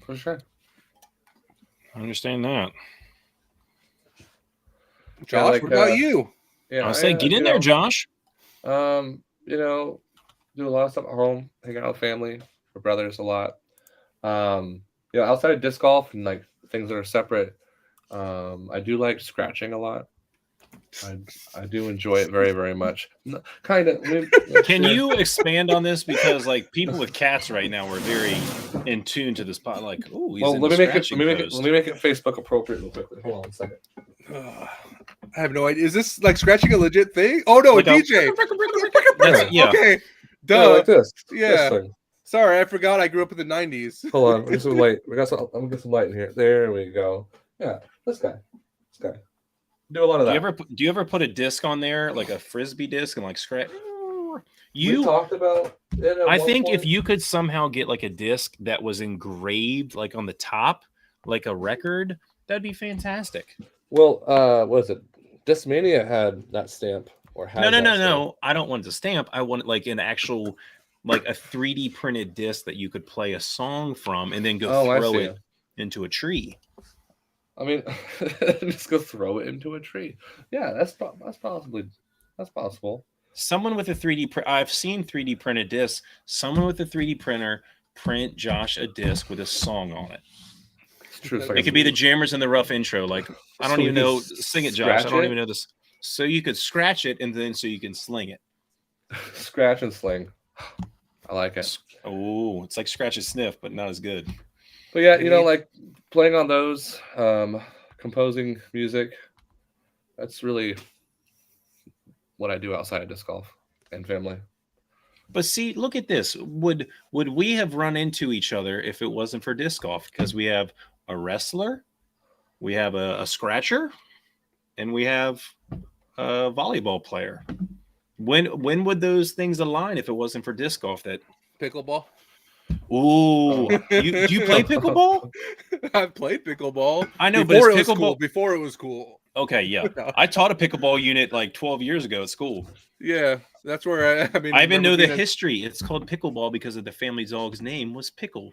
For sure. I understand that. Josh, Yeah, like, what about you? Yeah, I was saying, get in there, Josh. Do a lot of stuff at home, hang out with family, my brothers a lot. Outside of disc golf and like things that are separate, I do like scratching a lot. I do enjoy it very, very much. Kind of. Can you expand on this? Because like people with cats right now are very in tune to this pot. Like, oh, he's well, in let the me make it. scratching Let me make it Facebook appropriate real quickly. Hold on a second. I have no idea. Is this like scratching a legit thing? Oh no, Like DJ. Yeah. Okay. Duh. Yeah, like this. Yeah. This thing. Sorry, I forgot I grew up in the 90s. Hold on, we got some light. I'm gonna get some light in here. There we go. Yeah, this guy. Do a lot of that. Do you ever put a disc on there, like a frisbee disc, and like scratch? We talked about it at I one think point. if you could somehow get like a disc that was engraved like on the top, like a record, that'd be fantastic. Well, what is it? Discmania had that stamp or had No. I don't want the stamp. I want like an actual, like a 3D printed disc that you could play a song from and then go throw it into a tree. I mean, just go throw it into a tree. Yeah, that's possibly That's possible. Someone with a 3D print. I've seen 3D printed discs. Someone with a 3D printer print Josh a disc with a song on it. It's true. So It could be the Jammers in the Rough intro. Like, I don't So even we know. could Sing it, Josh. I don't scratch even know this. So you could scratch it, and then so you can sling it. scratch and sling. I like it. Oh, it's like scratch and sniff, but not as good. But yeah, like playing on those, composing music. That's really what I do outside of disc golf and family. But see, look at this. Would we have run into each other if it wasn't for disc golf? Because we have a wrestler, we have a scratcher, and we have a volleyball player. When would those things align if it wasn't for disc golf? That Pickleball. ooh, you play pickleball? I've played pickleball. I know, before but it it's was cool. pickleball. Before it was cool. Okay, yeah. I taught a pickleball unit like 12 years ago at school. Yeah, that's where I mean. I even know the being history. It's called pickleball because of the family dog's name was Pickle,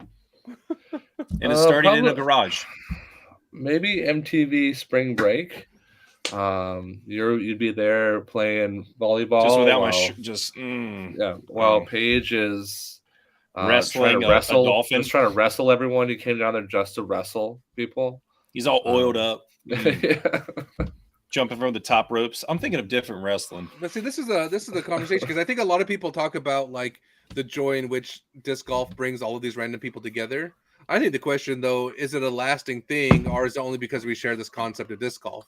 and it started in a garage. Maybe MTV Spring Break. You'd be there playing volleyball Just without yeah. While Paige is wrestling trying to a dolphin. Just trying to wrestle everyone. He came down there just to wrestle people. He's all oiled up, Yeah. jumping from the top ropes. I'm thinking of different wrestling. But see, this is the conversation because I think a lot of people talk about like the joy in which disc golf brings all of these random people together. I think the question though, is it a lasting thing, or is it only because we share this concept of disc golf?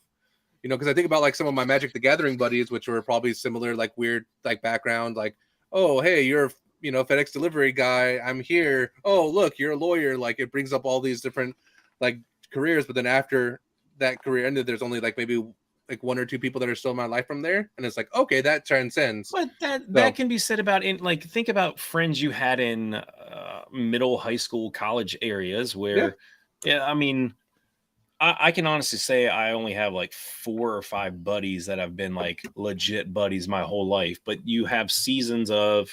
Because I think about like some of my Magic the Gathering buddies, which were probably similar, like weird, like background, like, oh, hey, you're, FedEx delivery guy. I'm here. Oh, look, you're a lawyer. Like it brings up all these different like careers. But then after that career ended, there's only like maybe like one or two people that are still in my life from there. And it's like, okay, that transcends. But that can be said about think about friends you had in middle, high school, college areas where, I mean, I can honestly say I only have like 4 or 5 buddies that have been like legit buddies my whole life. But you have seasons of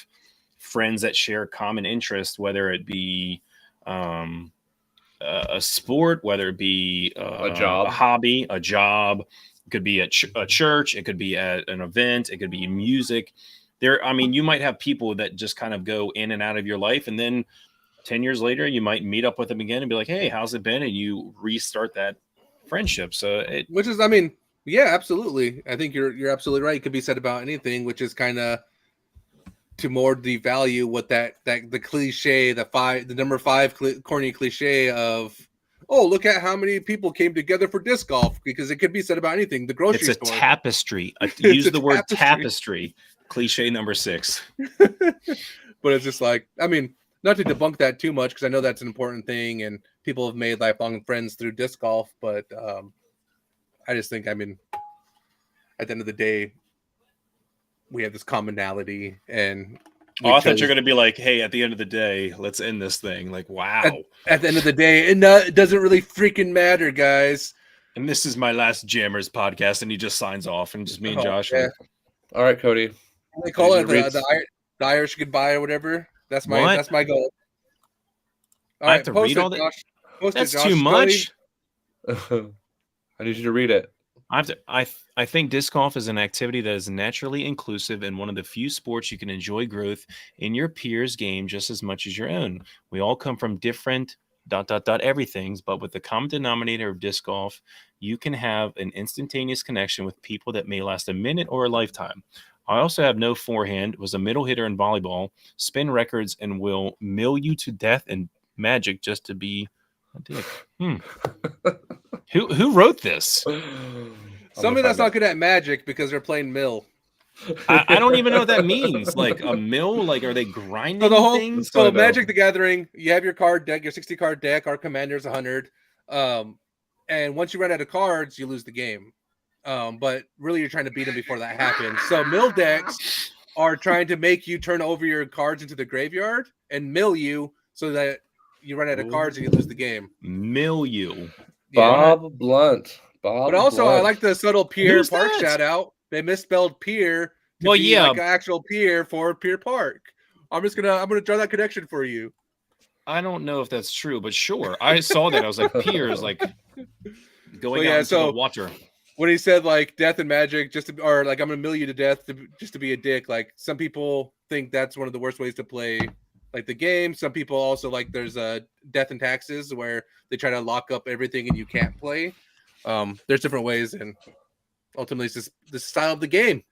friends that share common interest, whether it be a sport, whether it be a job, a hobby, a job. It could be at a church. It could be at an event. It could be music. You might have people that just kind of go in and out of your life, and then 10 years later, you might meet up with them again and be like, hey, how's it been? And you restart that friendship. Which is, yeah, absolutely. I think you're absolutely right. It could be said about anything, which is kind of to more devalue what the cliche, the number 5 corny cliche of, oh, look at how many people came together for disc golf, because it could be said about anything. The grocery store. It's a tapestry. Use the word tapestry. Cliche number 6. But it's just like, not to debunk that too much, because I know that's an important thing and people have made lifelong friends through disc golf. But I just think, at the end of the day, we have this commonality. And I thought you're going to be like, hey, at the end of the day, let's end this thing. Like, wow. At the end of the day, it doesn't really freaking matter, guys. And this is my last Jammers podcast. And he just signs off, and just me and Josh. Yeah. All right, Cody. They call it the Irish goodbye or whatever. That's my goal. All I have to read all that. That's too much. I need you to read it. I think disc golf is an activity that is naturally inclusive and one of the few sports you can enjoy growth in your peers' game just as much as your own. We all come from different ... everythings, but with the common denominator of disc golf, you can have an instantaneous connection with people that may last a minute or a lifetime. I also have no forehand, was a middle hitter in volleyball, spin records, and will mill you to death in Magic just to be a dick. Who wrote this? Somebody that's not good at Magic because they're playing mill. I don't even know what that means. Like a mill? Like, are they grinding things? So Magic the Gathering, you have your card deck, your 60 card deck. Our commander's 100. And once you run out of cards, you lose the game. But really, you're trying to beat them before that happens. So mill decks are trying to make you turn over your cards into the graveyard and mill you so that you run out of cards and you lose the game. Mill you. Bob Blunt. But also, Blunt. I like the subtle Pier Park shout out. They misspelled Pier to be like an actual pier for Pier Park. I'm gonna draw that connection for you. I don't know if that's true, but sure. I saw that. I was like, Pier is like going out into the water. when he said like death and magic, or like I'm gonna mill you to death just to be a dick. Like some people think that's one of the worst ways to play like the game. Some people also like there's a death and taxes where they try to lock up everything and you can't play. There's different ways, and ultimately it's just the style of the game.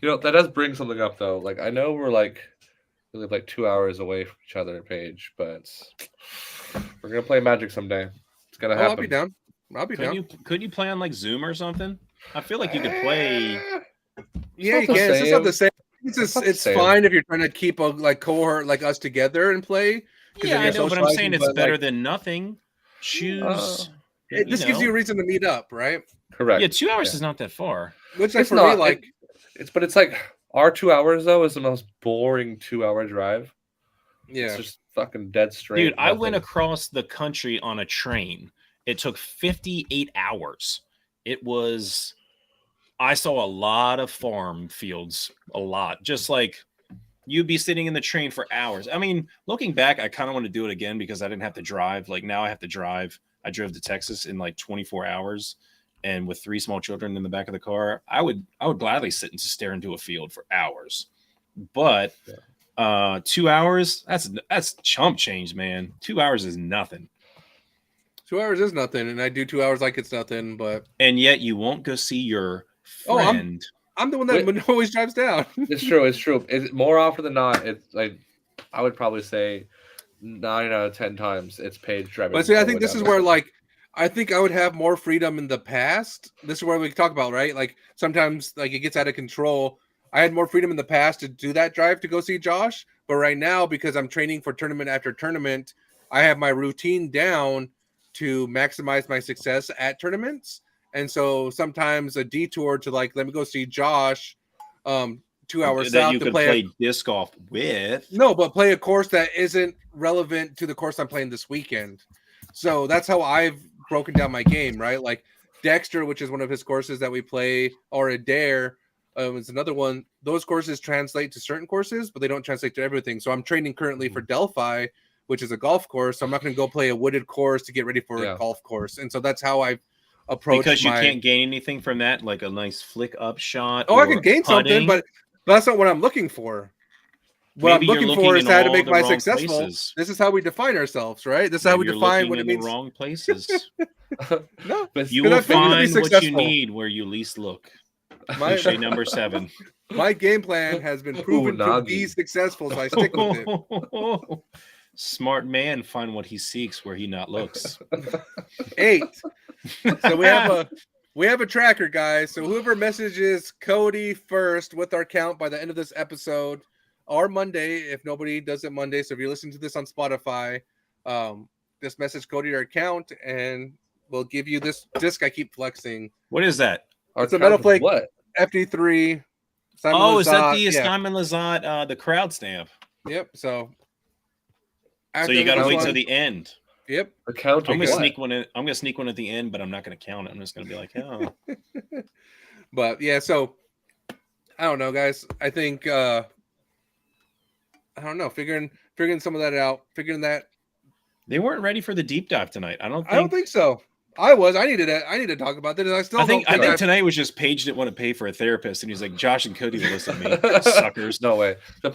That does bring something up though. Like I know we live like 2 hours away from each other, Paige, but we're gonna play Magic someday. It's gonna happen. I'll be down. Could you play on like Zoom or something? I feel like you could play. Yeah, you can. It's just not the same. It's fine if you're trying to keep a like cohort like us together and play. Yeah, I know, but I'm saying it's better than nothing. Choose. This gives you a reason to meet up, right? Correct. Yeah, 2 hours is not that far. Which like for me, like it's like our 2 hours though is the most boring 2-hour drive. Yeah, it's just fucking dead straight. Dude, I went across the country on a train. It took 58 hours. I saw a lot of farm fields, a lot. Just like you'd be sitting in the train for hours. I mean, looking back, I kind of want to do it again because I didn't have to drive. Like now I have to drive. I drove to Texas in like 24 hours. And with 3 small children in the back of the car, I would gladly sit and just stare into a field for hours. But 2 hours, that's chump change, man. 2 hours is nothing. 2 hours is nothing, and I do 2 hours like it's nothing, and yet you won't go see your friend. I'm the one that always drives down. It's true. It's more often than not. It's like I would probably say 9 out of 10 times it's Paige driving. But see, I think this is where like I think I would have more freedom in the past. This is where we talk about, right? Like sometimes like it gets out of control. I had more freedom in the past to do that drive to go see Josh, but right now because I'm training for tournament after tournament, I have my routine down to maximize my success at tournaments. And so sometimes a detour to like, let me go see Josh 2 hours that south you to could play disc golf with. No, but play a course that isn't relevant to the course I'm playing this weekend. So that's how I've broken down my game, right? Like Dexter, which is one of his courses that we play, or Adair is another one. Those courses translate to certain courses, but they don't translate to everything. So I'm training currently for Delphi, which is a golf course. So I'm not going to go play a wooded course to get ready for a golf course. And so that's how I've approached. Because you can't gain anything from that, like a nice flick up shot. Oh, I can gain something, but that's not what I'm looking for. What I'm looking for is how to make my successful. Places. This is how we define ourselves, right? This is how we define what it means. The wrong places. No, you will find what you need where you least look. Cliche number 7. My game plan has been proven to be successful, so I stick with it. Smart man find what he seeks where he not looks. 8. So we have a tracker, guys. So whoever messages Cody first with our count by the end of this episode, or Monday, if nobody does it Monday. So if you're listening to this on Spotify, just message Cody our account, and we'll give you this disc I keep flexing. What is that? It's a Metal Flake FD3. Simon Lizotte. Is that the Simon Lizotte, the crowd stamp? Yep. So you got to wait till the end. Yep. I'm gonna sneak one in. I'm gonna sneak one at the end, but I'm not gonna count it. I'm just gonna be like, oh. But yeah, so I don't know, guys. I think I don't know. Figuring some of that out. Figuring that they weren't ready for the deep dive tonight. I don't think so. I needed to talk about this. I think tonight was just Paige didn't want to pay for a therapist, and he's like, Josh and Cody will listen to me, suckers. No way. The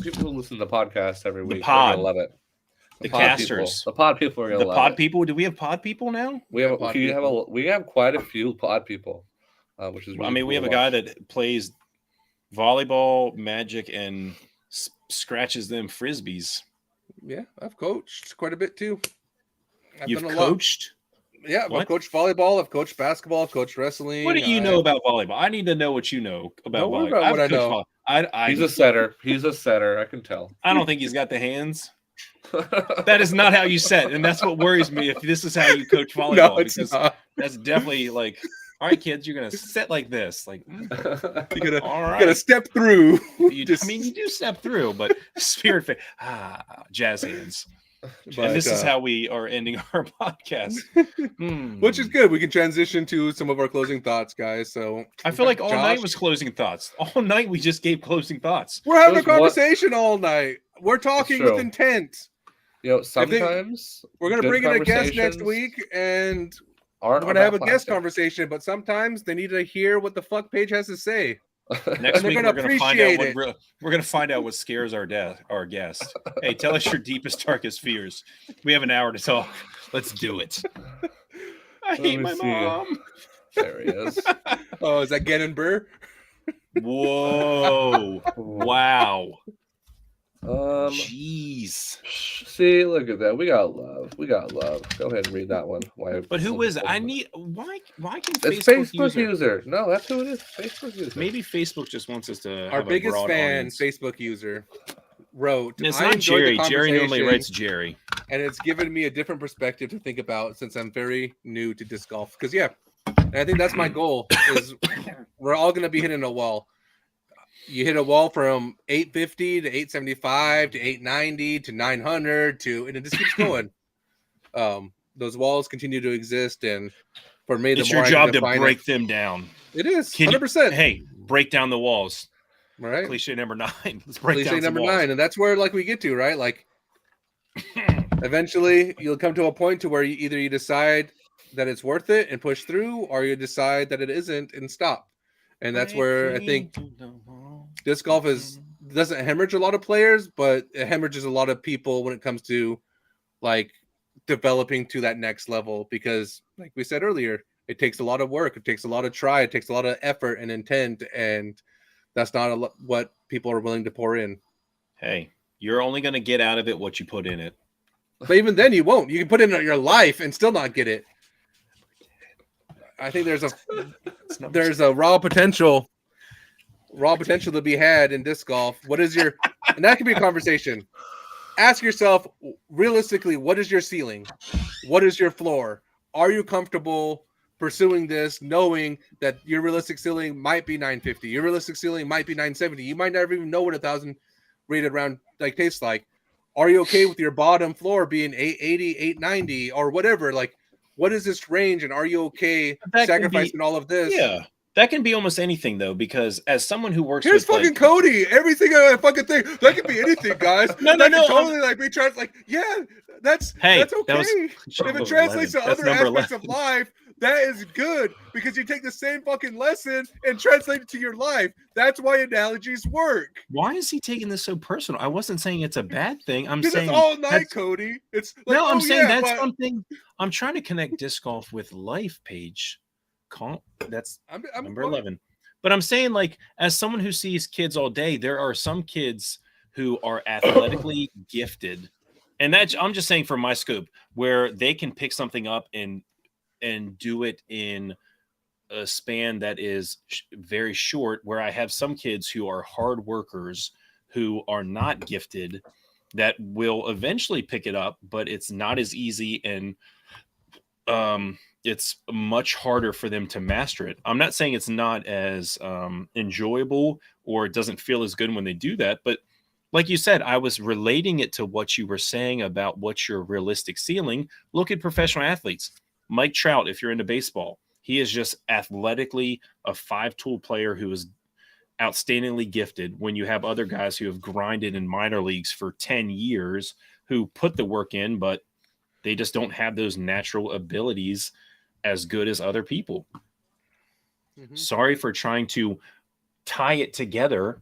people who listen to the podcast every week, they're gonna love it. The casters, the pod people are gonna love it. The pod people. Do we have pod people now? We have quite a few pod people, which is. Really cool we have a guy that plays volleyball, Magic, and scratches them frisbees. Yeah, I've coached quite a bit too. You've coached? Yeah, I've coached volleyball, I've coached basketball, I've coached wrestling. What do you know about volleyball? I need to know what you know about volleyball. What I know. He's a setter. He's a setter. I can tell. I don't think he's got the hands. That is not how you set, and that's what worries me. If this is how you coach volleyball, no, it's because not. That's definitely like, all right, kids, you're gonna set like this. Like, you gotta step through. You do step through, but spirit, jazz hands. But, and this is how we are ending our podcast, which is good. We can transition to some of our closing thoughts, guys. So I feel like all night was closing thoughts. All night we just gave closing thoughts. We're having a conversation all night. We're talking with intent. Sometimes we're gonna bring in a guest next week, and We're gonna have a guest conversation, but sometimes they need to hear what the fuck Paige has to say. Next week gonna we're gonna find out appreciate what we're gonna find out what scares our guest. Hey, tell us your deepest, darkest fears. We have an hour to talk. Let's do it. I hate my mom. There he is. Oh, is that Gannon Burr? Whoa! Wow. Jeez. See, look at that. We got love. We got love. Go ahead and read that one. But who is it? I need why can it's Facebook user? No, that's who it is. Facebook user. Maybe Facebook just wants us to our have biggest a broad fan, audience. Facebook user, wrote. It's not Jerry. Jerry normally writes Jerry. And it's given me a different perspective to think about since I'm very new to disc golf. Because and I think that's my goal is we're all gonna be hitting a wall. You hit a wall from 850 to 875 to 890 to 900 to, and it just keeps going. Those walls continue to exist, and for me, it's your job to break them down. It is 100%. Hey, break down the walls. Right. Cliche number 9. Let's break Cliche down number walls. 9, and that's where we get to, right? Like, eventually, you'll come to a point to where you decide that it's worth it and push through, or you decide that it isn't and stop. And that's where I think disc golf doesn't hemorrhage a lot of players, but it hemorrhages a lot of people when it comes to like developing to that next level. Because like we said earlier, it takes a lot of work. It takes a lot of try. It takes a lot of effort and intent. And that's not what people are willing to pour in. Hey, you're only going to get out of it what you put in it. But even then you won't. You can put in your life and still not get it. I think there's a raw potential to be had in disc golf. What is your, and that could be a conversation. Ask yourself realistically, what is your ceiling? What is your floor? Are you comfortable pursuing this, knowing that your realistic ceiling might be 950? Your realistic ceiling might be 970. You might never even know what 1,000 rated round like tastes like. Are you okay with your bottom floor being 880, 890, or whatever? Like, what is this range, and are you okay sacrificing all of this? Yeah, that can be almost anything, though, because as someone who works Here's with fucking Cody. Everything I fucking think that could be anything, guys. No. Totally like be that's okay. If it translates to other aspects of life, that is good because you take the same fucking lesson and translate it to your life. That's why analogies work. Why is he taking this so personal? I wasn't saying it's a bad thing. I'm saying it's all night, Cody. It's like, no, I'm saying that's something. I'm trying to connect disc golf with life, Paige. That's number 11. But I'm saying, like, as someone who sees kids all day, there are some kids who are athletically gifted, and that's, I'm just saying from my scope, where they can pick something up and do it in a span that is very short, where I have some kids who are hard workers who are not gifted that will eventually pick it up, but it's not as easy, and it's much harder for them to master it. I'm not saying it's not as enjoyable or it doesn't feel as good when they do that, but like you said, I was relating it to what you were saying about what's your realistic ceiling. Look at professional athletes. Mike Trout, if you're into baseball, he is just athletically a 5-tool player who is outstandingly gifted, when you have other guys who have grinded in minor leagues for 10 years who put the work in, but they just don't have those natural abilities as good as other people. Mm-hmm. Sorry for trying to tie it together.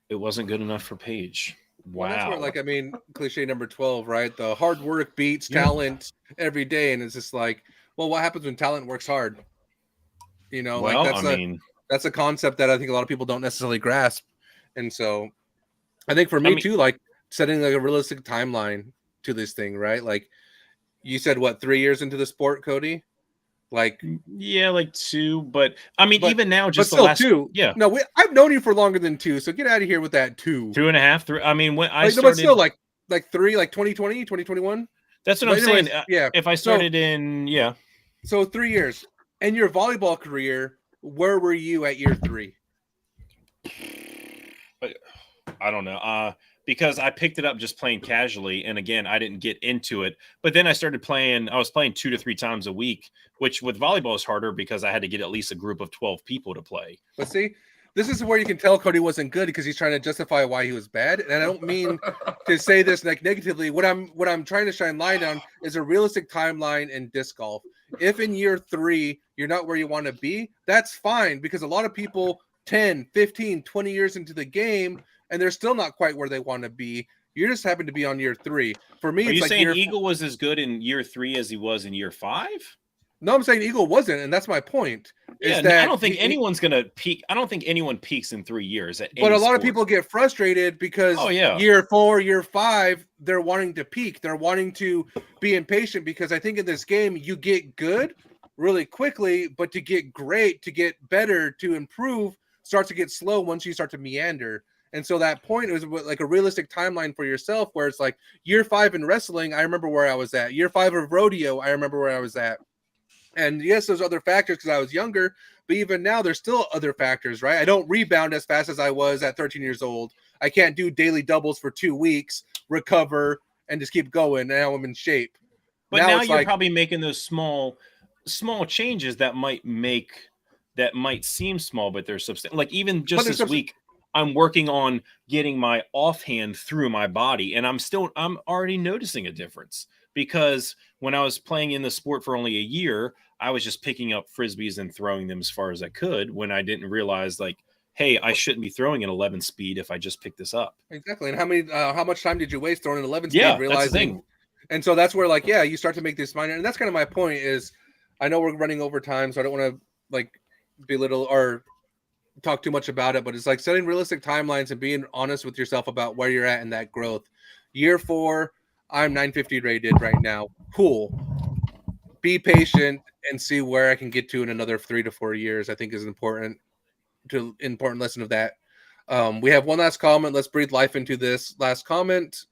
It wasn't good enough for Paige. Wow. Well, that's where, like, I mean, cliche number 12, right? The hard work beats talent every day. And it's just like, well, what happens when talent works hard? You know, well, like that's a concept that I think a lot of people don't necessarily grasp. And so I think for me too, like setting like a realistic timeline to this thing, right? Like you said, what, 3 years into the sport, Cody? Like, yeah, like 2, but I mean, even now, just the last 2. Yeah, no, I've known you for longer than 2, so get out of here with that 2, 2.5, 3. I mean, when I started, but still like 3, like 2020, 2021. That's what I'm saying. Yeah, if I started so 3 years in your volleyball career, where were you at year 3? I don't know. Because I picked it up just playing casually. And again, I didn't get into it. But then I started playing. I was playing 2 to 3 times a week, which with volleyball is harder because I had to get at least a group of 12 people to play. But see, this is where you can tell Cody wasn't good because he's trying to justify why he was bad. And I don't mean to say this like negatively. What I'm trying to shine light on is a realistic timeline in disc golf. If in year 3 you're not where you want to be, that's fine, because a lot of people 10, 15, 20 years into the game and they're still not quite where they want to be. You just happen to be on year 3. For me, Are it's you like saying Eagle was as good in year 3 as he was in year 5? No, I'm saying Eagle wasn't, and that's my point. Yeah, is that I don't think anyone's gonna peak. I don't think anyone peaks in 3 years at. But a lot sport. of people get frustrated because year 4, year 5, they're wanting to peak. They're wanting to be impatient, because I think in this game you get good really quickly, but to get great, to get better, to improve starts to get slow once you start to meander. And so that point is like a realistic timeline for yourself, where it's like year 5 in wrestling, I remember where I was at. Year 5 of rodeo, I remember where I was at. And yes, there's other factors because I was younger, but even now there's still other factors, right? I don't rebound as fast as I was at 13 years old. I can't do daily doubles for 2 weeks, recover, and just keep going. Now I'm in shape. But now you're probably making those small changes that might seem small, but they're substantial. Like even just this week, I'm working on getting my offhand through my body, and I'm already noticing a difference, because when I was playing in the sport for only a year, I was just picking up frisbees and throwing them as far as I could, when I didn't realize, like, hey, I shouldn't be throwing at 11 speed if I just pick this up. Exactly. And how much time did you waste throwing at 11 speed? Realizing, that's the thing. And so that's where, like, you start to make this minor, and that's kind of my point. Is I know we're running over time, so I don't want to like belittle or talk too much about it, but it's like setting realistic timelines and being honest with yourself about where you're at in that growth. Year 4, I'm 950 rated right now. Cool. Be patient and see where I can get to in another 3 to 4 years. I think is important lesson of that. We have one last comment. Let's breathe life into this last comment.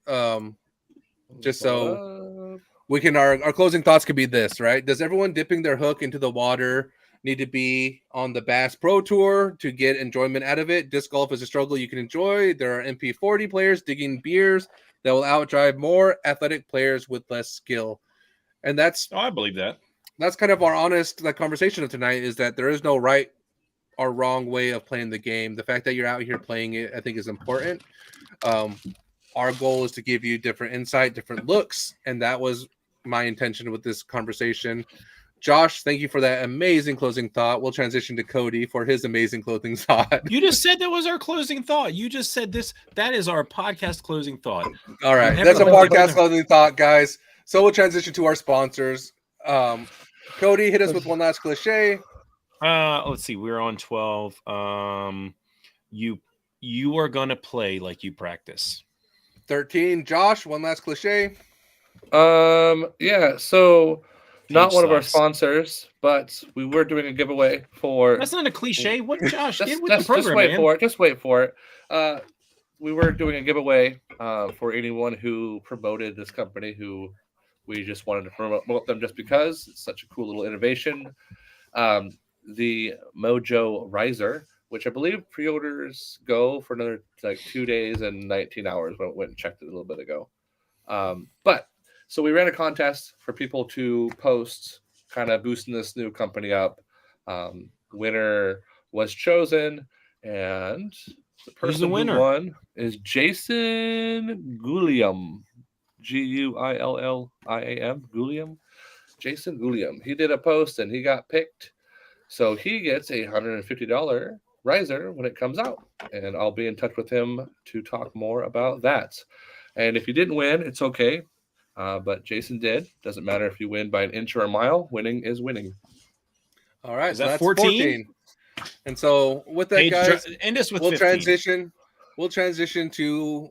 Just so we can, our closing thoughts could be this, right? Does everyone dipping their hook into the water need to be on the Bass Pro Tour to get enjoyment out of it? Disc golf is a struggle you can enjoy. There are MP40 players digging beers that will outdrive more athletic players with less skill. And that's, I believe that. That's kind of our honest conversation of tonight, is that there is no right or wrong way of playing the game. The fact that you're out here playing it, I think, is important. Our goal is to give you different insight, different looks, and that was my intention with this conversation. Josh, thank you for that amazing closing thought. We'll transition to Cody for his amazing closing thought. You just said that was our closing thought. You just said this. That is our podcast closing thought. All right. That's a podcast closing thought, guys. So we'll transition to our sponsors. Cody, hit us with one last cliche. Let's see. We're on 12. You are going to play like you practice. 13. Josh, one last cliche. Yeah. So not one of our sponsors, but we were doing a giveaway for. That's not a cliche. What, Josh? Get with the program, just wait man. for it. Just wait for it. We were doing a giveaway for anyone who promoted this company, who we just wanted to promote them just because it's such a cool little innovation. The Mojo Riser, which I believe pre-orders go for another 2 days and 19 hours. I went and checked it a little bit ago. But so we ran a contest for people to post, kind of boosting this new company up. Winner was chosen, and the person who won is Jason Gulliam. Guilliam. Gulliam. Jason Gulliam. He did a post and he got picked. So he gets a $150 riser when it comes out. And I'll be in touch with him to talk more about that. And if you didn't win, it's okay. But Jason did. Doesn't matter if you win by an inch or a mile. Winning is winning. All right. Is that 14? And so with that, Paige, guys, we'll 15. We'll transition to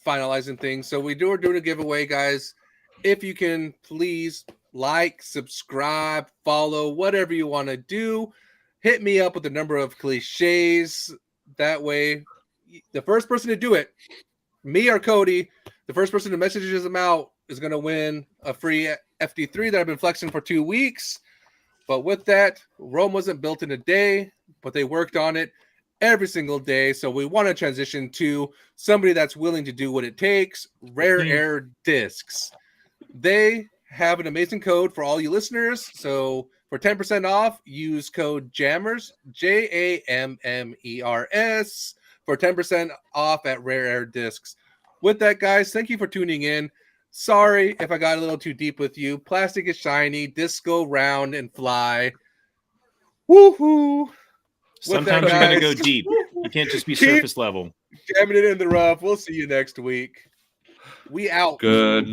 finalizing things. So we're doing a giveaway, guys. If you can please like, subscribe, follow, whatever you want to do. Hit me up with the number of cliches. That way, the first person to do it, me or Cody, the first person to messages them out is going to win a free FD3 that I've been flexing for 2 weeks. But with that, Rome wasn't built in a day, but they worked on it every single day. So we want to transition to somebody that's willing to do what it takes. Rare Air Discs. They have an amazing code for all you listeners. So for 10% off, use code JAMMERS, JAMMERS, for 10% off at Rare Air Discs. With that, guys, thank you for tuning in. Sorry if I got a little too deep with you. Plastic is shiny, disco round and fly. Woohoo! Sometimes you got to go deep. You can't just be Keep surface level. jamming it in the rough. We'll see you next week. We out. Good night.